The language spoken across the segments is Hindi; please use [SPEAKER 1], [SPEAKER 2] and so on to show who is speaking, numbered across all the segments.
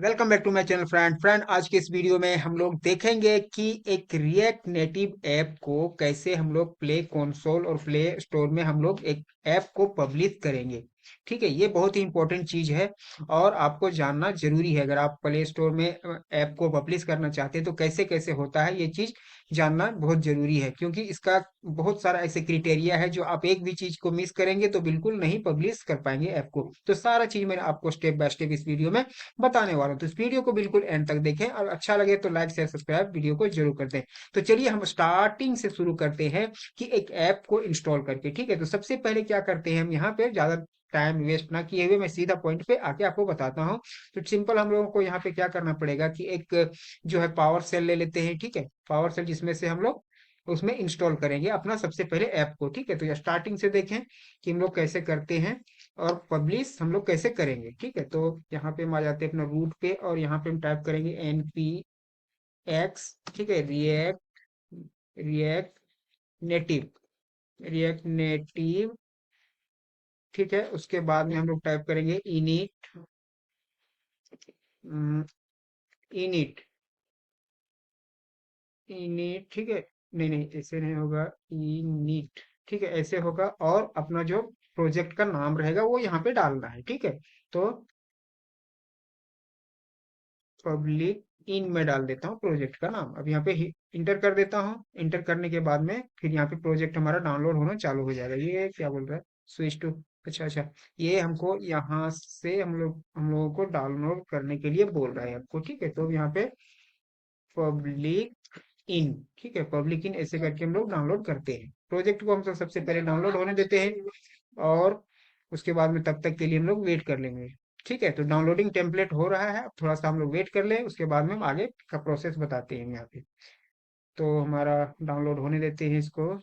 [SPEAKER 1] Welcome back to my channel friend आज के इस वीडियो में हम लोग देखेंगे कि एक रिएक्ट नेटिव ऐप को कैसे हम लोग प्ले कंसोल और प्ले स्टोर में हम लोग एक ऐप को पब्लिश करेंगे। ठीक है, ये बहुत ही इंपॉर्टेंट चीज है और आपको जानना जरूरी है। अगर आप प्ले स्टोर में ऐप को पब्लिश करना चाहते हैं तो कैसे कैसे होता है, ये चीज जानना बहुत जरूरी है, क्योंकि इसका बहुत सारा ऐसे क्रिटेरिया है जो आप एक भी चीज को मिस करेंगे तो बिल्कुल नहीं पब्लिश कर पाएंगे ऐप को। तो सारा चीज मैंने आपको स्टेप बाय स्टेप इस वीडियो में बताने वाला हूं, तो इस वीडियो को बिल्कुल एंड तक देखें और अच्छा लगे तो लाइक शेयर सब्सक्राइब वीडियो को जरूर कर दें। तो चलिए हम स्टार्टिंग से शुरू करते हैं कि एक ऐप को इंस्टॉल करके। ठीक है, तो सबसे पहले क्या करते हैं हम यहाँ पे, ज्यादा टाइम वेस्ट ना किए हुए मैं सीधा पॉइंट पे आके आपको बताता हूँ। तो सिंपल हम लोगों को यहाँ पे क्या करना पड़ेगा कि एक जो है पावर सेल ले लेते हैं। ठीक है, पावर सेल जिसमें से हम लोग उसमें इंस्टॉल करेंगे अपना सबसे पहले ऐप को। ठीक है, तो स्टार्टिंग से देखें कि हम लोग कैसे करते हैं और पब्लिश हम लोग कैसे करेंगे। ठीक है, तो यहाँ पे हम आ जाते हैं अपना रूट पे और यहाँ पे हम टाइप करेंगे npx। ठीक है, रिएक्ट नेटिव, रिएक्ट नेटिव। ठीक है, उसके बाद में हम लोग टाइप करेंगे इनिट इनिट। ठीक है, नहीं नहीं ऐसे नहीं होगा, इनिट। ठीक है, ऐसे होगा और अपना जो प्रोजेक्ट का नाम रहेगा वो यहाँ पे डालना है। ठीक है, तो पब्लिक इन में डाल देता हूँ प्रोजेक्ट का नाम। अब यहाँ पे इंटर कर देता हूँ। इंटर करने के बाद में फिर यहाँ पे प्रोजेक्ट हमारा डाउनलोड होना चालू हो जाएगा। ये क्या बोल रहा है, स्विच टू, अच्छा अच्छा, ये हमको यहाँ से हम लोगों को डाउनलोड करने के लिए बोल रहा है आपको। ठीक है, तो अब यहाँ पे पब्लिक इन, ठीक है, पब्लिक इन ऐसे करके हम लोग डाउनलोड करते हैं। प्रोजेक्ट को हम सब सबसे पहले डाउनलोड होने देते हैं और उसके बाद में तब तक के लिए हम लोग वेट कर लेंगे। ठीक है, तो डाउनलोडिंग टेम्पलेट हो रहा है, अब थोड़ा सा हम लोग वेट कर लें, उसके बाद में हम आगे का प्रोसेस बताते हैं यहाँ पे। तो हमारा डाउनलोड होने देते हैं इसको।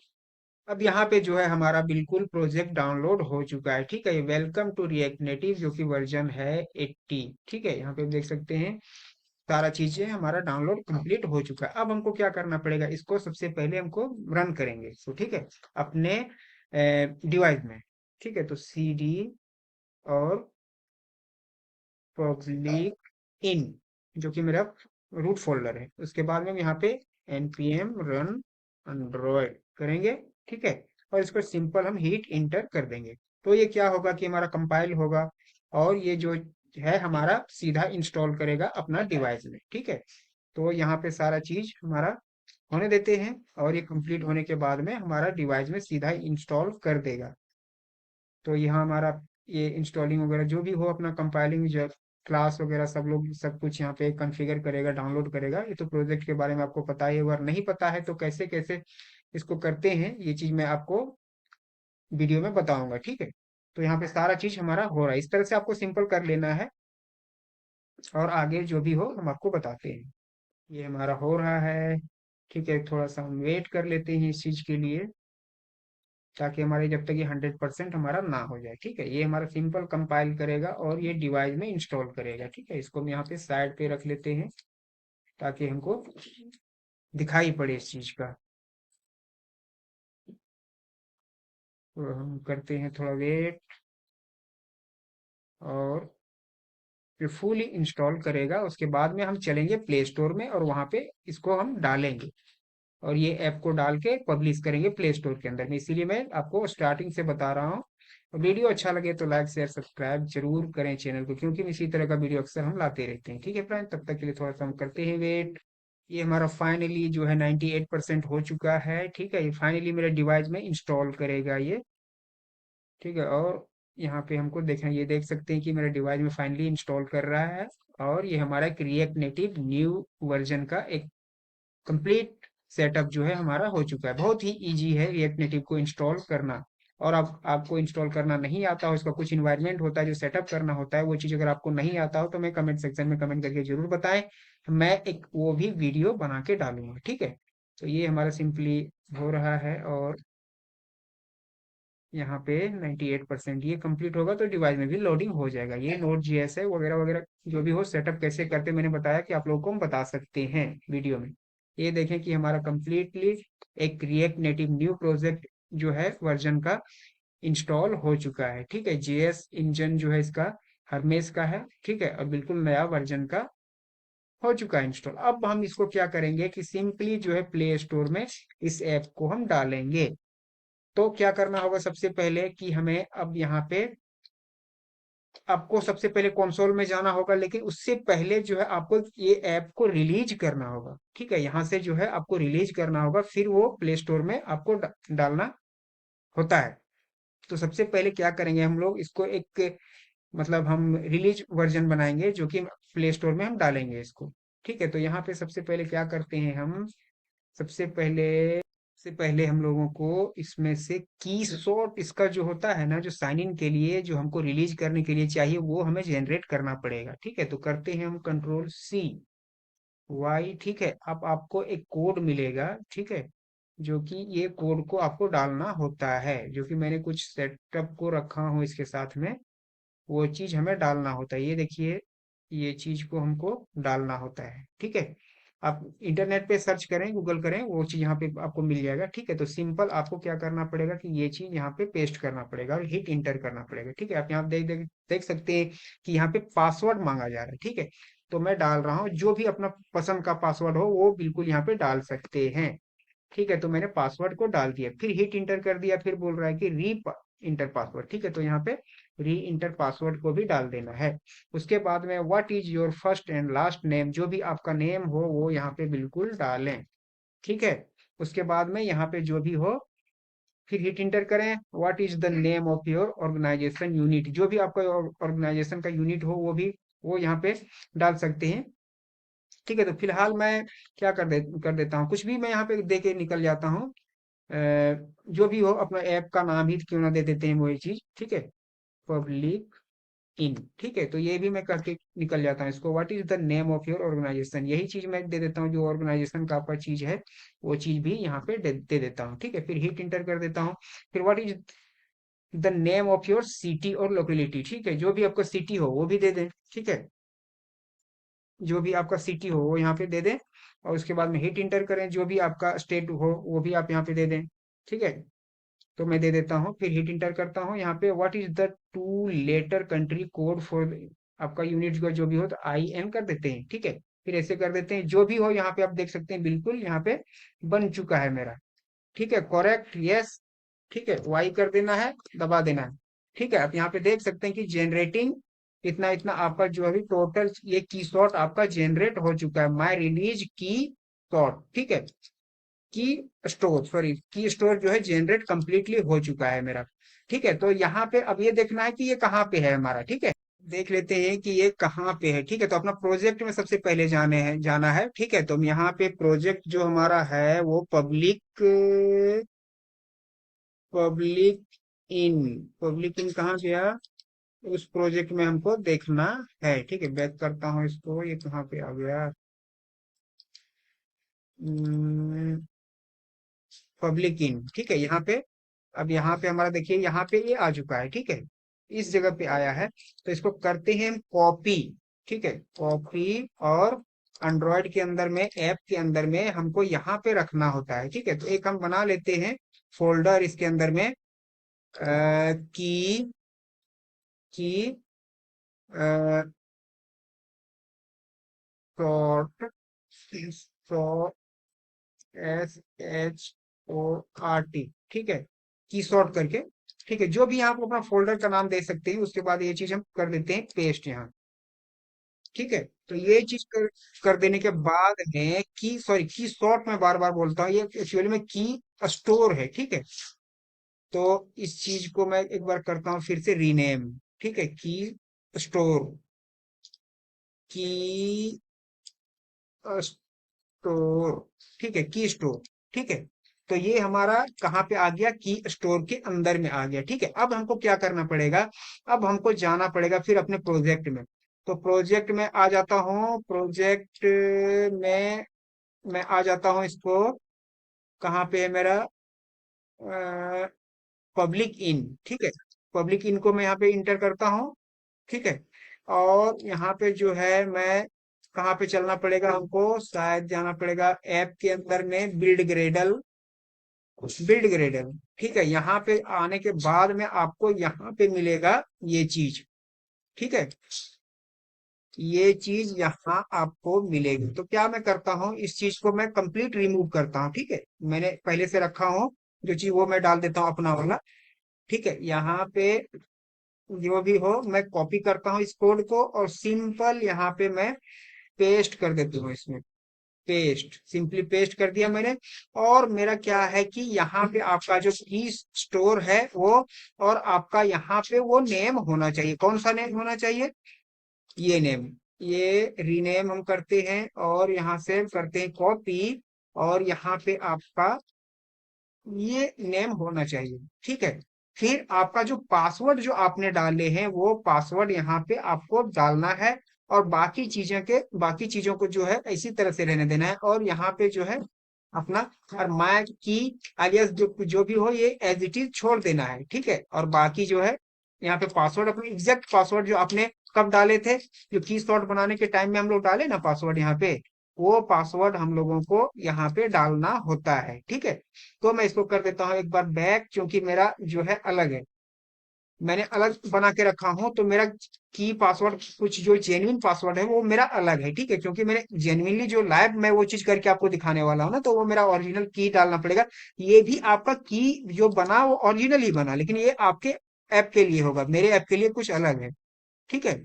[SPEAKER 1] अब यहाँ पे जो है हमारा बिल्कुल प्रोजेक्ट डाउनलोड हो चुका है। ठीक है, वेलकम टू रिएक्ट नेटिव जो कि वर्जन है 80। ठीक है, यहाँ पे देख सकते हैं सारा चीजें हमारा डाउनलोड कंप्लीट हो चुका है। अब हमको क्या करना पड़ेगा, इसको सबसे पहले हमको रन करेंगे इसको। ठीक है, अपने डिवाइस में। ठीक है, तो सी डी और पब्लिक इन जो कि मेरा रूट फोल्डर है, उसके बाद में हम यहाँ पे npm रन एंड्रॉयड करेंगे। ठीक है, और इसको सिंपल हम हीट इंटर कर देंगे। तो ये क्या होगा कि हमारा कंपाइल होगा और ये जो है हमारा सीधा इंस्टॉल करेगा अपना डिवाइस में। ठीक है, तो यहाँ पे सारा चीज हमारा होने देते हैं और ये कंप्लीट होने के बाद में हमारा डिवाइस में सीधा इंस्टॉल कर देगा। तो यहाँ हमारा ये इंस्टॉलिंग वगैरह जो भी हो, अपना कंपाइलिंग जो क्लास वगैरह सब लोग सब कुछ यहाँ पे कॉन्फ़िगर करेगा, डाउनलोड करेगा। ये तो प्रोजेक्ट के बारे में आपको पता ही है, अगर नहीं पता है तो कैसे कैसे इसको करते हैं ये चीज मैं आपको वीडियो में बताऊंगा। ठीक है, तो यहाँ पे सारा चीज हमारा हो रहा है, इस तरह से आपको सिंपल कर लेना है और आगे जो भी हो हम आपको बताते हैं। ये हमारा हो रहा है। ठीक है, थोड़ा सा हम वेट कर लेते हैं इस चीज के लिए, ताकि हमारे जब तक ये 100% हमारा ना हो जाए। ठीक है, ये हमारा सिंपल कंपाइल करेगा और ये डिवाइस में इंस्टॉल करेगा। ठीक है, इसको हम यहाँ पे साइड पे रख लेते हैं ताकि हमको दिखाई पड़े इस चीज का। तो हम करते हैं थोड़ा वेट और फिर फुली इंस्टॉल करेगा। उसके बाद में हम चलेंगे प्ले स्टोर में और वहां पे इसको हम डालेंगे और ये ऐप को डाल के पब्लिश करेंगे प्ले स्टोर के अंदर में। इसीलिए मैं आपको स्टार्टिंग से बता रहा हूँ। वीडियो अच्छा लगे तो लाइक शेयर सब्सक्राइब जरूर करें चैनल को, क्योंकि इसी तरह का वीडियो अक्सर हम लाते रहते हैं। ठीक है फ्रेंड, तब तक के लिए थोड़ा सा हम करते हैं वेट। ये हमारा फाइनली जो है 98% हो चुका है। ठीक है, ये फाइनली मेरे डिवाइस में इंस्टॉल करेगा ये। ठीक है, और यहाँ पे हमको देखें, ये देख सकते हैं कि मेरे डिवाइस में फाइनली इंस्टॉल कर रहा है और ये हमारा एक रिएक्ट नेटिव न्यू वर्जन का एक कंप्लीट सेटअप जो है हमारा हो चुका है। बहुत ही इजी है रिएक्ट नेटिव को इंस्टॉल करना। और अब आपको इंस्टॉल करना नहीं आता हो, इसका कुछ इन्वायरमेंट होता है जो सेटअप करना होता है, वो चीज़ अगर आपको नहीं आता हो तो मैं कमेंट सेक्शन में कमेंट करके जरूर बताएं, मैं एक वो भी वीडियो बना के डालूंगा। ठीक है, तो ये हमारा सिंपली हो रहा है और यहाँ पे 98% ये कंप्लीट होगा तो डिवाइस में भी लोडिंग हो जाएगा। ये नोट जीएस है वगैरह वगैरह जो भी हो, सेटअप कैसे करते मैंने बताया कि आप लोगों को हम बता सकते हैं वीडियो में। ये देखें कि हमारा कंप्लीटली एक रिएक्ट नेटिव न्यू प्रोजेक्ट जो है वर्जन का इंस्टॉल हो चुका है। ठीक है, जेएस इंजन जो है इसका हरमेस का है, ठीक है, और बिल्कुल नया वर्जन का हो चुका है इंस्टॉल। अब हम इसको क्या करेंगे कि सिंपली जो है प्ले स्टोर में इस ऐप को हम डालेंगे। तो क्या करना होगा सबसे पहले कि हमें अब यहाँ पे आपको सबसे पहले कंसोल में जाना होगा, लेकिन उससे पहले जो है आपको ये ऐप को रिलीज करना होगा, ठीक है, यहाँ से जो है आपको रिलीज करना होगा, फिर वो प्ले स्टोर में आपको डालना होता है। तो सबसे पहले क्या करेंगे हम लोग इसको एक मतलब हम रिलीज वर्जन बनाएंगे जो कि प्ले स्टोर में हम डालेंगे इसको। ठीक है, तो यहाँ पे सबसे पहले क्या करते हैं हम, सबसे पहले हम लोगों को इसमें से की सॉर्ट इसका जो होता है ना, जो साइन इन के लिए जो हमको रिलीज करने के लिए चाहिए वो हमें जनरेट करना पड़ेगा। ठीक है, तो करते हैं हम कंट्रोल C Y। ठीक है, अब आपको एक कोड मिलेगा, ठीक है, जो कि ये कोड को आपको डालना होता है, जो कि मैंने कुछ सेटअप को रखा हूँ इसके साथ में, वो चीज हमें डालना होता है। ये देखिए, ये चीज को हमको डालना होता है। ठीक है, आप इंटरनेट पे सर्च करें, गूगल करें, वो चीज यहाँ पे आपको मिल जाएगा। ठीक है, तो सिंपल आपको क्या करना पड़ेगा कि ये चीज यहाँ पे पेस्ट करना पड़ेगा और हिट इंटर करना पड़ेगा। ठीक है, आप यहाँ देख सकते हैं कि यहाँ पे पासवर्ड मांगा जा रहा है। ठीक है, तो मैं डाल रहा हूँ, जो भी अपना पसंद का पासवर्ड हो वो बिल्कुल यहाँ पे डाल सकते हैं। ठीक है, तो मैंने पासवर्ड को डाल दिया, फिर हिट इंटर कर दिया, फिर बोल रहा है कि री इंटर पासवर्ड। ठीक है, तो यहाँ पे री इंटर पासवर्ड को भी डाल देना है। उसके बाद में what is your first and last name, जो भी आपका नेम हो वो यहाँ पे बिल्कुल डालें। ठीक है, उसके बाद में यहाँ पे जो भी हो, फिर हिट इंटर करें, what is the name of your organisation unit, जो भी आपका ऑर्गेनाइजेशन का यूनिट हो वो यहाँ पे डाल सकते हैं। ठीक है, तो फिलहाल मैं क्या कर देता हूँ, कुछ भी मैं यहाँ पे दे के निकल जाता हूँ। जो भी हो, अपना ऐप का नाम ही क्यों ना दे देते हैं वो ये चीज। ठीक है, पब्लिक इन। ठीक है, तो ये भी मैं करके निकल जाता हूँ इसको, what is the name of your organisation, यही चीज मैं दे देता हूँ, जो ऑर्गेनाइजेशन का आपका चीज है वो चीज भी यहाँ पे दे देता हूँ। ठीक है, फिर हिट इंटर कर देता हूँ, फिर what is the name of your city और लोकेलिटी। ठीक है, जो भी आपका सिटी हो वो भी दे दें। ठीक है, जो भी आपका सिटी हो वो यहाँ पे दे दें, और उसके बाद में हिट इंटर करें, जो भी आपका स्टेट हो वो भी आप यहाँ पे दे दें। ठीक है, तो मैं दे देता हूँ, फिर हिट इंटर करता हूँ, यहाँ पे what is the 2 letter country code for आपका यूनिट का जो भी हो, तो IN कर देते हैं। ठीक है, फिर ऐसे कर देते हैं, जो भी हो यहाँ पे आप देख सकते हैं बिल्कुल यहाँ पे बन चुका है मेरा। ठीक है, करेक्ट, यस। ठीक है, Y कर देना है, दबा देना है। ठीक है, आप यहाँ पे देख सकते हैं कि जनरेटिंग इतना इतना आपका जो अभी टोटल ये की शॉट आपका जनरेट हो चुका है, माई रिलीज की शॉट। ठीक है, की स्टोर जो है जनरेट कंप्लीटली हो चुका है मेरा। ठीक है, तो यहाँ पे अब ये देखना है कि ये कहाँ पे है हमारा। ठीक है, देख लेते हैं कि ये कहाँ पे है। ठीक है, तो अपना प्रोजेक्ट में सबसे पहले जाना है। ठीक है, तो यहाँ पे प्रोजेक्ट जो हमारा है वो पब्लिक इन कहाँ गया, उस प्रोजेक्ट में हमको देखना है। ठीक है, बैक करता हूँ इसको, ये कहाँ पे आ गया, पब्लिक इन। ठीक है, यहाँ पे अब यहाँ पे हमारा देखिए यहाँ पे ये आ चुका है। ठीक है, इस जगह पे आया है, तो इसको करते हैं हम कॉपी। ठीक है, कॉपी, और एंड्रॉयड के अंदर में, ऐप के अंदर में हमको यहाँ पे रखना होता है। ठीक है, तो एक हम बना लेते हैं फोल्डर, इसके अंदर में की शॉर्ट, SHORT। ठीक है, की शॉर्ट करके। ठीक है, जो भी आप अपना फोल्डर का नाम दे सकते हैं, उसके बाद ये चीज हम कर देते हैं पेस्ट यहाँ। ठीक है, तो ये चीज कर देने के बाद में की शॉर्ट में बार बार बोलता हूँ, ये एक्चुअली में की स्टोर है। ठीक है, तो इस चीज को मैं एक बार करता हूँ फिर से रीनेम। ठीक है, की स्टोर, की स्टोर। ठीक है, की स्टोर। ठीक है, तो ये हमारा कहाँ पे आ गया, की स्टोर के अंदर में आ गया। ठीक है, अब हमको क्या करना पड़ेगा, अब हमको जाना पड़ेगा फिर अपने प्रोजेक्ट में। तो प्रोजेक्ट में आ जाता हूँ, प्रोजेक्ट में मैं आ जाता हूँ, इसको कहाँ पे है मेरा, पब्लिक इन। ठीक है, पब्लिक इन को मैं यहाँ पे इंटर करता हूँ। ठीक है, और यहाँ पे जो है मैं कहाँ पे चलना पड़ेगा, हमको शायद जाना पड़ेगा ऐप के अंदर में बिल्ड ग्रेडल। ठीक है, यहाँ पे आने के बाद में आपको यहाँ पे मिलेगा ये चीज। ठीक है, ये चीज यहाँ आपको मिलेगी। तो क्या मैं करता हूँ, इस चीज को मैं कंप्लीट रिमूव करता हूँ। ठीक है, मैंने पहले से रखा हूँ जो चीज, वो मैं डाल देता हूँ अपना वाला। ठीक है, यहाँ पे जो भी हो मैं कॉपी करता हूँ इस कोड को, और सिंपल यहाँ पे मैं पेस्ट कर देती हूँ इसमें। पेस्ट, सिंपली पेस्ट कर दिया मैंने। और मेरा क्या है कि यहाँ पे आपका जो की स्टोर है वो, और आपका यहाँ पे वो नेम होना चाहिए। कौन सा नेम होना चाहिए? ये नेम। ये रीनेम हम करते हैं और यहाँ से करते हैं कॉपी, और यहाँ पे आपका ये नेम होना चाहिए। ठीक है, फिर आपका जो पासवर्ड जो आपने डाले हैं वो पासवर्ड यहाँ पे आपको डालना है, और बाकी चीजों को जो है इसी तरह से रहने देना है। और यहाँ पे जो है अपना और माय की alias जो भी हो ये एज इट इज छोड़ देना है। ठीक है, और बाकी जो है यहाँ पे पासवर्ड, अपने एग्जैक्ट पासवर्ड जो आपने कब डाले थे, जो की स्लॉट बनाने के टाइम में हम लोग डाले ना पासवर्ड, यहाँ पे वो पासवर्ड हम लोगों को यहाँ पे डालना होता है। ठीक है, तो मैं इसको कर देता हूँ एक बार बैक, क्योंकि मेरा जो है अलग है, मैंने अलग बना के रखा हूँ। तो मेरा की पासवर्ड, कुछ जो जेन्युइन पासवर्ड है वो मेरा अलग है। ठीक है, क्योंकि मैंने जेन्युइनली जो लाइव मैं वो चीज करके आपको दिखाने वाला हूँ ना, तो वो मेरा ओरिजिनल की डालना पड़ेगा। ये भी आपका की जो बना वो ओरिजिनल ही बना, लेकिन ये आपके ऐप के लिए होगा, मेरे ऐप के लिए कुछ अलग है। ठीक है,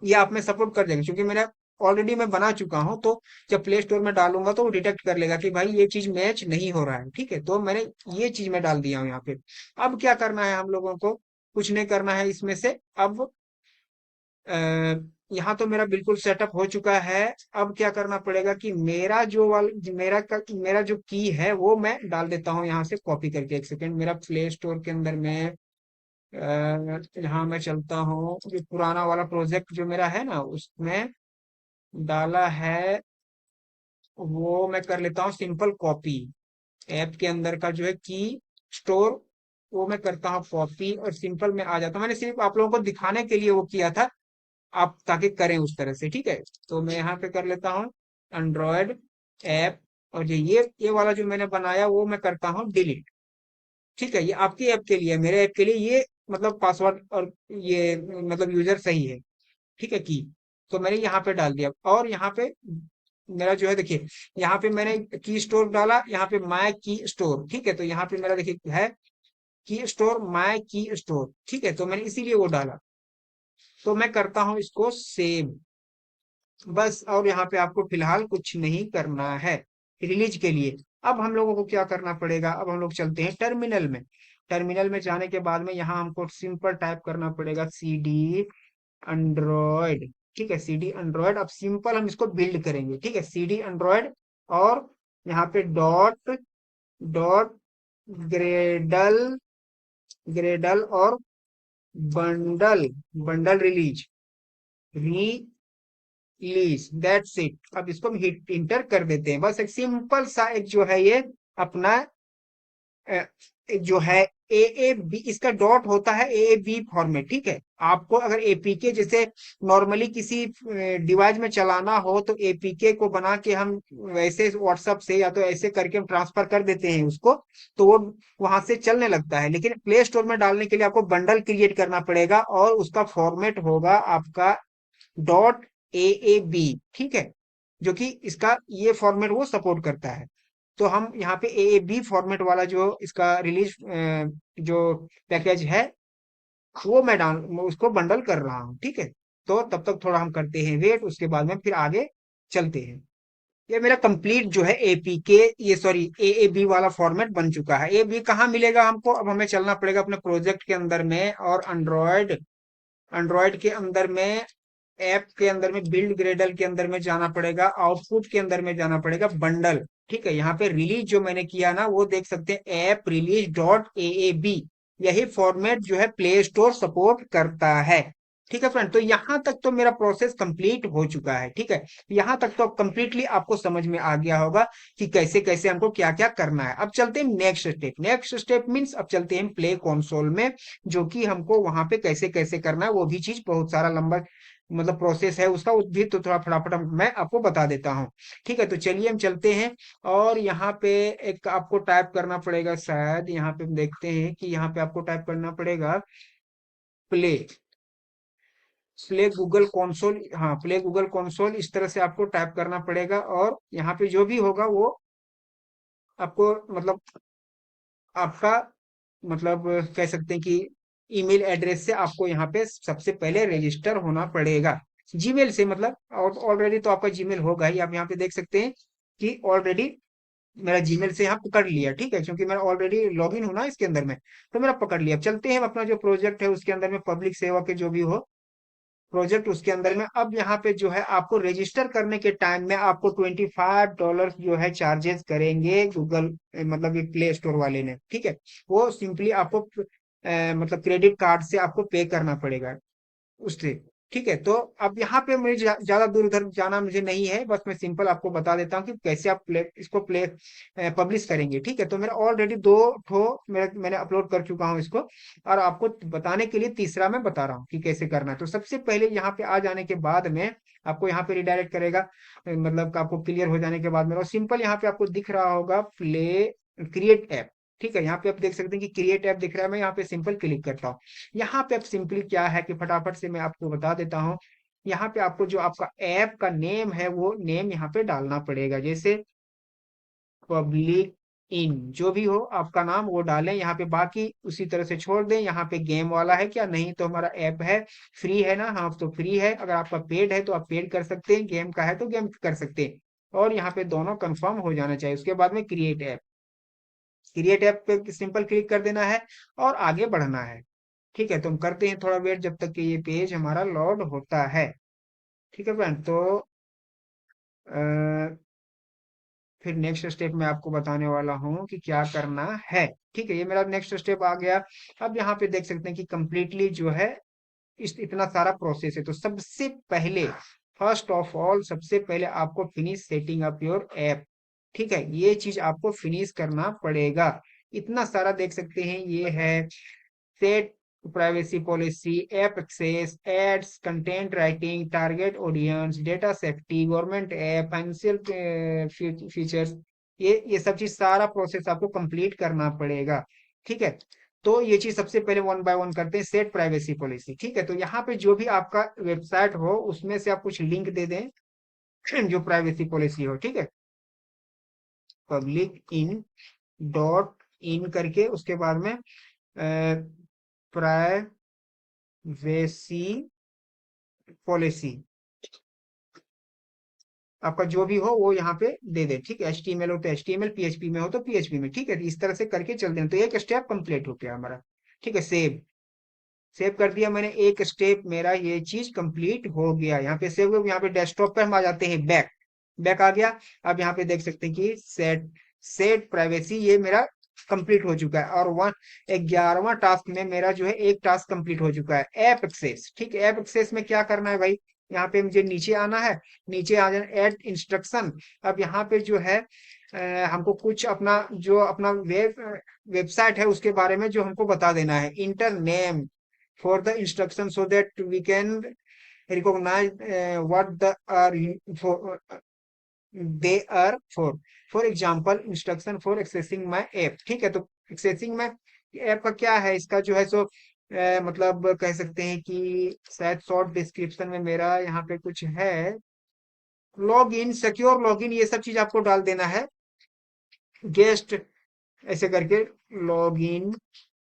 [SPEAKER 1] ये आप में सपोर्ट कर देंगे, क्योंकि मेरा ऑलरेडी मैं बना चुका हूँ। तो जब प्ले स्टोर में डालूंगा तो वो डिटेक्ट कर लेगा कि भाई ये चीज मैच नहीं हो रहा है। ठीक है, तो मैंने ये चीज मैं डाल दिया हूँ यहाँ पे। अब क्या करना है हम लोगों को? कुछ नहीं करना है इसमें से। अब अ, यहाँ तो मेरा बिल्कुल सेटअप हो चुका है। अब क्या करना पड़ेगा कि मेरा जो की है वो मैं डाल देता हूँ यहाँ से कॉपी करके। एक सेकेंड, मेरा प्ले स्टोर के अंदर में यहाँ मैं चलता हूँ, जो पुराना वाला प्रोजेक्ट जो मेरा है ना उसमें डाला है, वो मैं कर लेता हूँ सिंपल कॉपी। ऐप के अंदर का जो है की स्टोर, वो मैं करता हूँ कॉपी, और सिंपल में आ जाता हूँ। मैंने सिर्फ आप लोगों को दिखाने के लिए वो किया था, आप ताकि करें उस तरह से। ठीक है, तो मैं यहाँ पे कर लेता हूँ एंड्रॉयड ऐप, और ये वाला जो मैंने बनाया वो मैं करता हूँ डिलीट। ठीक है, ये आपके ऐप के लिए, मेरे ऐप के लिए ये मतलब पासवर्ड और ये मतलब यूजर सही है। ठीक है, की तो मैंने यहाँ पे डाल दिया। और यहाँ पे मेरा जो है देखिए, यहाँ पे मैंने की स्टोर डाला, यहाँ पे माय की स्टोर। ठीक है, तो यहाँ पे मेरा देखिए है की स्टोर, माय की स्टोर। ठीक है, तो मैंने इसीलिए वो डाला। तो मैं करता हूँ इसको सेव, बस। और यहाँ पे आपको फिलहाल कुछ नहीं करना है रिलीज के लिए। अब हम लोगों को क्या करना पड़ेगा, अब हम लोग चलते हैं टर्मिनल में। टर्मिनल में जाने के बाद में यहाँ हमको सिंपल टाइप करना पड़ेगा सी डी एंड्रॉयड। ठीक है, सी डी एंड्रॉयड। अब सिंपल हम इसको बिल्ड करेंगे। ठीक है, सी डी एंड्रॉयड, और यहाँ पे डॉट डॉट ग्रेडल, ग्रेडल और bundle, bundle release, release, that's it. अब इसको हम हिट इंटर कर देते हैं। बस एक सिंपल सा एक जो है ये अपना अ, जो है ए ए बी, इसका डॉट होता है ए ए बी फॉर्मेट। ठीक है, आपको अगर एपीके जैसे नॉर्मली किसी डिवाइस में चलाना हो तो एपीके को बना के हम वैसे व्हाट्सएप से या तो ऐसे करके हम ट्रांसफर कर देते हैं उसको, तो वो वहां से चलने लगता है। लेकिन प्ले स्टोर में डालने के लिए आपको बंडल क्रिएट करना पड़ेगा, और उसका फॉर्मेट होगा आपका डॉट ए ए बी। ठीक है, जो कि इसका ये फॉर्मेट वो सपोर्ट करता है। तो हम यहाँ पे ए ए बी फॉर्मेट वाला जो इसका रिलीज जो पैकेज है वो मैं डाउन उसको बंडल कर रहा हूँ। ठीक है, तो तब तक थोड़ा हम करते हैं वेट, उसके बाद में फिर आगे चलते हैं। ये मेरा कंप्लीट जो है एपीके, ये सॉरी ए ए बी वाला फॉर्मेट बन चुका है। ए बी कहाँ मिलेगा हमको? अब हमें चलना पड़ेगा अपने प्रोजेक्ट के अंदर में, और एंड्रॉयड, एंड्रॉयड के अंदर में, ऐप के अंदर में, बिल्ड ग्रेडल के अंदर में जाना पड़ेगा, आउटपुट के अंदर में जाना पड़ेगा बंडल। ठीक है, यहाँ पे रिलीज जो मैंने किया ना वो देख सकते हैं, app release dot A A B. यही फॉर्मेट जो है प्ले स्टोर सपोर्ट करता है। ठीक है फ्रेंड, तो यहाँ तक तो मेरा प्रोसेस कंप्लीट हो चुका है। ठीक है, यहाँ तक तो कंप्लीटली आपको समझ में आ गया होगा कि कैसे कैसे हमको क्या क्या करना है। अब चलते हैं next step. Next step means अब चलते हैं प्ले कंसोल में, जो कि हमको वहां पे कैसे कैसे करना है वो भी चीज बहुत सारा लंबा मतलब प्रोसेस है उसका, वो भी तो थोड़ा फटाफट मैं आपको बता देता हूँ। ठीक है, तो चलिए हम चलते हैं। और यहाँ पे एक आपको टाइप करना पड़ेगा, शायद यहाँ पे हम देखते हैं कि यहाँ पे आपको टाइप करना पड़ेगा प्ले। प्ले गूगल कंसोल, हाँ प्ले गूगल कंसोल इस तरह से आपको टाइप करना पड़ेगा, और यहाँ पे जो भी होगा वो आपको मतलब आपका मतलब कह सकते हैं कि ईमेल एड्रेस से आपको यहाँ पे सबसे पहले रजिस्टर होना पड़ेगा, जीमेल से मतलब। और ऑलरेडी तो आपका जीमेल होगा ही, आप यहाँ पे देख सकते हैं कि ऑलरेडी मेरा जीमेल से यहाँ पकड़ लिया, ठीक है, क्योंकि मेरा ऑलरेडी लॉगिन हूं ना इसके अंदर में, तो मेरा पकड़ लिया। अब चलते हैं अपना जो प्रोजेक्ट है उसके अंदर में, पब्लिक सेवा के जो भी हो प्रोजेक्ट उसके अंदर में। अब यहाँ पे जो है आपको रजिस्टर करने के टाइम में आपको $25 जो है चार्जेस करेंगे गूगल, मतलब ये प्ले स्टोर वाले ने, ठीक है। वो सिंपली आपको मतलब क्रेडिट कार्ड से आपको पे करना पड़ेगा उससे, ठीक है। तो अब यहाँ पे मुझे ज्यादा दूर उधर जाना मुझे नहीं है, बस मैं सिंपल आपको बता देता हूँ कि कैसे आप प्ले पब्लिश करेंगे, ठीक है। तो मेरा ऑलरेडी दो ठो मैंने अपलोड कर चुका हूँ इसको, और आपको बताने के लिए तीसरा मैं बता रहा हूँ कि कैसे करना है। तो सबसे पहले यहाँ पे आ जाने के बाद में आपको यहाँ पे रिडायरेक्ट करेगा, मतलब कि आपको क्लियर हो जाने के बाद में, और सिंपल यहाँ पे आपको दिख रहा होगा प्ले क्रिएट ऐप, ठीक है। यहाँ पे आप देख सकते हैं कि क्रिएट ऐप दिख रहा है, मैं यहाँ पे सिंपल क्लिक करता हूँ। यहाँ पे अब सिंपली क्या है कि फटाफट से मैं आपको बता देता हूँ। यहाँ पे आपको जो आपका ऐप का नेम है वो नेम यहाँ पे डालना पड़ेगा, जैसे पब्लिक इन, जो भी हो आपका नाम वो डालें यहाँ पे, बाकी उसी तरह से छोड़ दें। यहाँ पे गेम वाला है क्या, नहीं तो हमारा ऐप है फ्री है ना, हाँ तो फ्री है। अगर आपका पेड है तो आप पेड कर सकते हैं, गेम का है तो गेम कर सकते हैं। और यहाँ पे दोनों कंफर्म हो जाना चाहिए। उसके बाद में क्रिएट ऐप, क्रिएट ऐप पे सिंपल क्लिक कर देना है और आगे बढ़ना है, ठीक है। तो हम करते हैं थोड़ा वेट जब तक कि ये पेज हमारा लोड होता है, ठीक है फ्रेंड। तो अ, फिर नेक्स्ट स्टेप मैं आपको बताने वाला हूँ कि क्या करना है, ठीक है। ये मेरा नेक्स्ट स्टेप आ गया। अब यहाँ पे देख सकते हैं कि कंप्लीटली जो है इस इतना सारा प्रोसेस है। तो सबसे पहले फर्स्ट ऑफ ऑल सबसे पहले आपको finish setting up your app, ठीक है, ये चीज आपको फिनिश करना पड़ेगा। इतना सारा देख सकते हैं, ये है set privacy policy, app access, ads, content writing, target audience, data safety, government app, financial features, ये सब चीज सारा प्रोसेस आपको कंप्लीट करना पड़ेगा, ठीक है। तो ये चीज सबसे पहले वन बाय वन करते हैं, सेट प्राइवेसी पॉलिसी, ठीक है। तो यहाँ पे जो भी आपका वेबसाइट हो उसमें से आप कुछ लिंक दे दें जो प्राइवेसी पॉलिसी हो, ठीक है। पब्लिक इन डॉट इन करके उसके बाद में प्राइवेसी पॉलिसी आपका जो भी हो वो यहाँ पे दे दे, ठीक है। HTML हो तो HTML, PHP में हो तो PHP में, ठीक है। इस तरह से करके चल देना। तो एक स्टेप कंप्लीट हो गया हमारा, ठीक है। सेव सेव कर दिया मैंने, एक स्टेप मेरा ये चीज कंप्लीट हो गया। यहाँ पे सेव हो, यहाँ पे डेस्कटॉप पे हम आ जाते हैं, बैक बैक आ गया। अब यहाँ पे देख सकते हैं कि सेट सेट प्राइवेसी ये मेरा कंप्लीट हो चुका है, और 11वां टास्क में मेरा जो है एक टास्क कंप्लीट हो चुका है, ऐप एक्सेस, ठीक है। ऐप एक्सेस में क्या करना है भाई, यहाँ पे मुझे नीचे आना है, नीचे आ जाना, ऐड इंस्ट्रक्शन। अब यहाँ पे जो है हमको कुछ अपना जो अपना वेबसाइट है उसके बारे में जो हमको बता देना है, inter name for the instruction so that we can recognize what the are for they are for example instruction for accessing my app, ठीक है। तो accessing my app का क्या है, इसका जो है सो मतलब कह सकते हैं कि शायद शॉर्ट डिस्क्रिप्शन में मेरा यहाँ पे कुछ है, log in, secure log in, ये सब चीज आपको डाल देना है, गेस्ट ऐसे करके लॉग इन,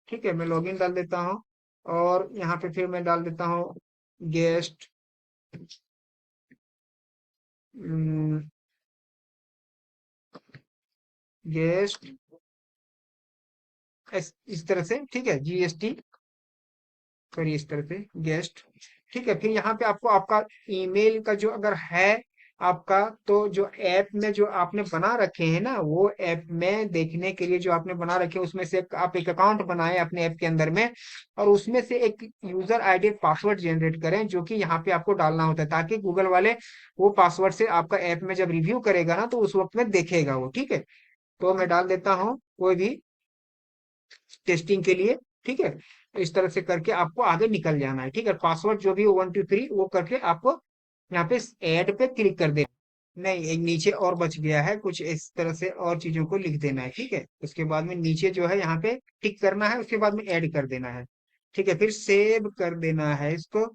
[SPEAKER 1] ठीक है। मैं लॉग इन डाल देता हूँ, और यहाँ पे फिर मैं डाल देता हूँ गेस्ट, गेस्ट इस तरह से, ठीक है, GST, सॉरी इस तरह से गेस्ट, ठीक है। फिर यहाँ पे आपको आपका ईमेल का जो अगर है आपका, तो जो ऐप में जो आपने बना रखे हैं ना, वो ऐप में देखने के लिए जो आपने बना रखे हैं उसमें से आप एक अकाउंट बनाए अपने ऐप के अंदर में, और उसमें से एक यूजर आईडी पासवर्ड जनरेट करें जो कि यहाँ पे आपको डालना होता है, ताकि गूगल वाले वो पासवर्ड से आपका ऐप में जब रिव्यू करेगा ना तो उस वक्त में देखेगा वो, ठीक है। तो मैं डाल देता हूँ कोई भी टेस्टिंग के लिए, ठीक है। तो इस तरह से करके आपको आगे निकल जाना है, ठीक है। पासवर्ड जो भी 1 2 3 वो करके आपको यहाँ पे ऐड पे क्लिक कर देना। नहीं, एक नीचे और बच गया है कुछ, इस तरह से और चीजों को लिख देना है, ठीक है। उसके बाद में नीचे जो है यहाँ पे टिक करना है, उसके बाद में ऐड कर देना है, ठीक है। फिर सेव कर देना है इसको,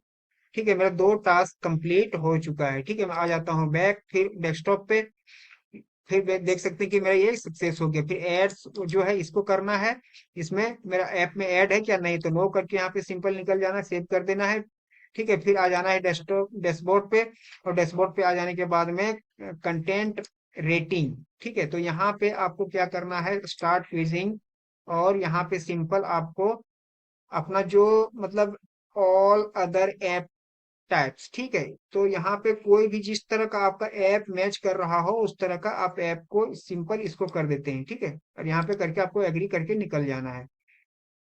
[SPEAKER 1] ठीक है, मेरा 2 टास्क कंप्लीट हो चुका है। ठीक है, मैं आ जाता हूँ बैक, फिर डेस्कटॉप पे, फिर देख सकते हैं कि मेरा ये सक्सेस हो गया। फिर एड्स जो है इसको करना है, इसमें मेरा ऐप में ऐड है क्या नहीं, तो नो करके यहाँ पे सिंपल निकल जाना, सेव कर देना है। ठीक है, फिर आ जाना है डेस्कटॉप डैशबोर्ड पे, और डैशबोर्ड पे आ जाने के बाद में कंटेंट रेटिंग। ठीक है, तो यहाँ पे आपको क्या करना है, स्टार्ट क्विजिंग, और यहाँ पे सिंपल आपको अपना जो मतलब ऑल अदर ऐप टाइप्स। ठीक है, तो यहाँ पे कोई भी जिस तरह का आपका ऐप मैच कर रहा हो उस तरह का आप ऐप को सिंपल इसको कर देते हैं। ठीक है, और यहाँ पे करके आपको एग्री करके निकल जाना है।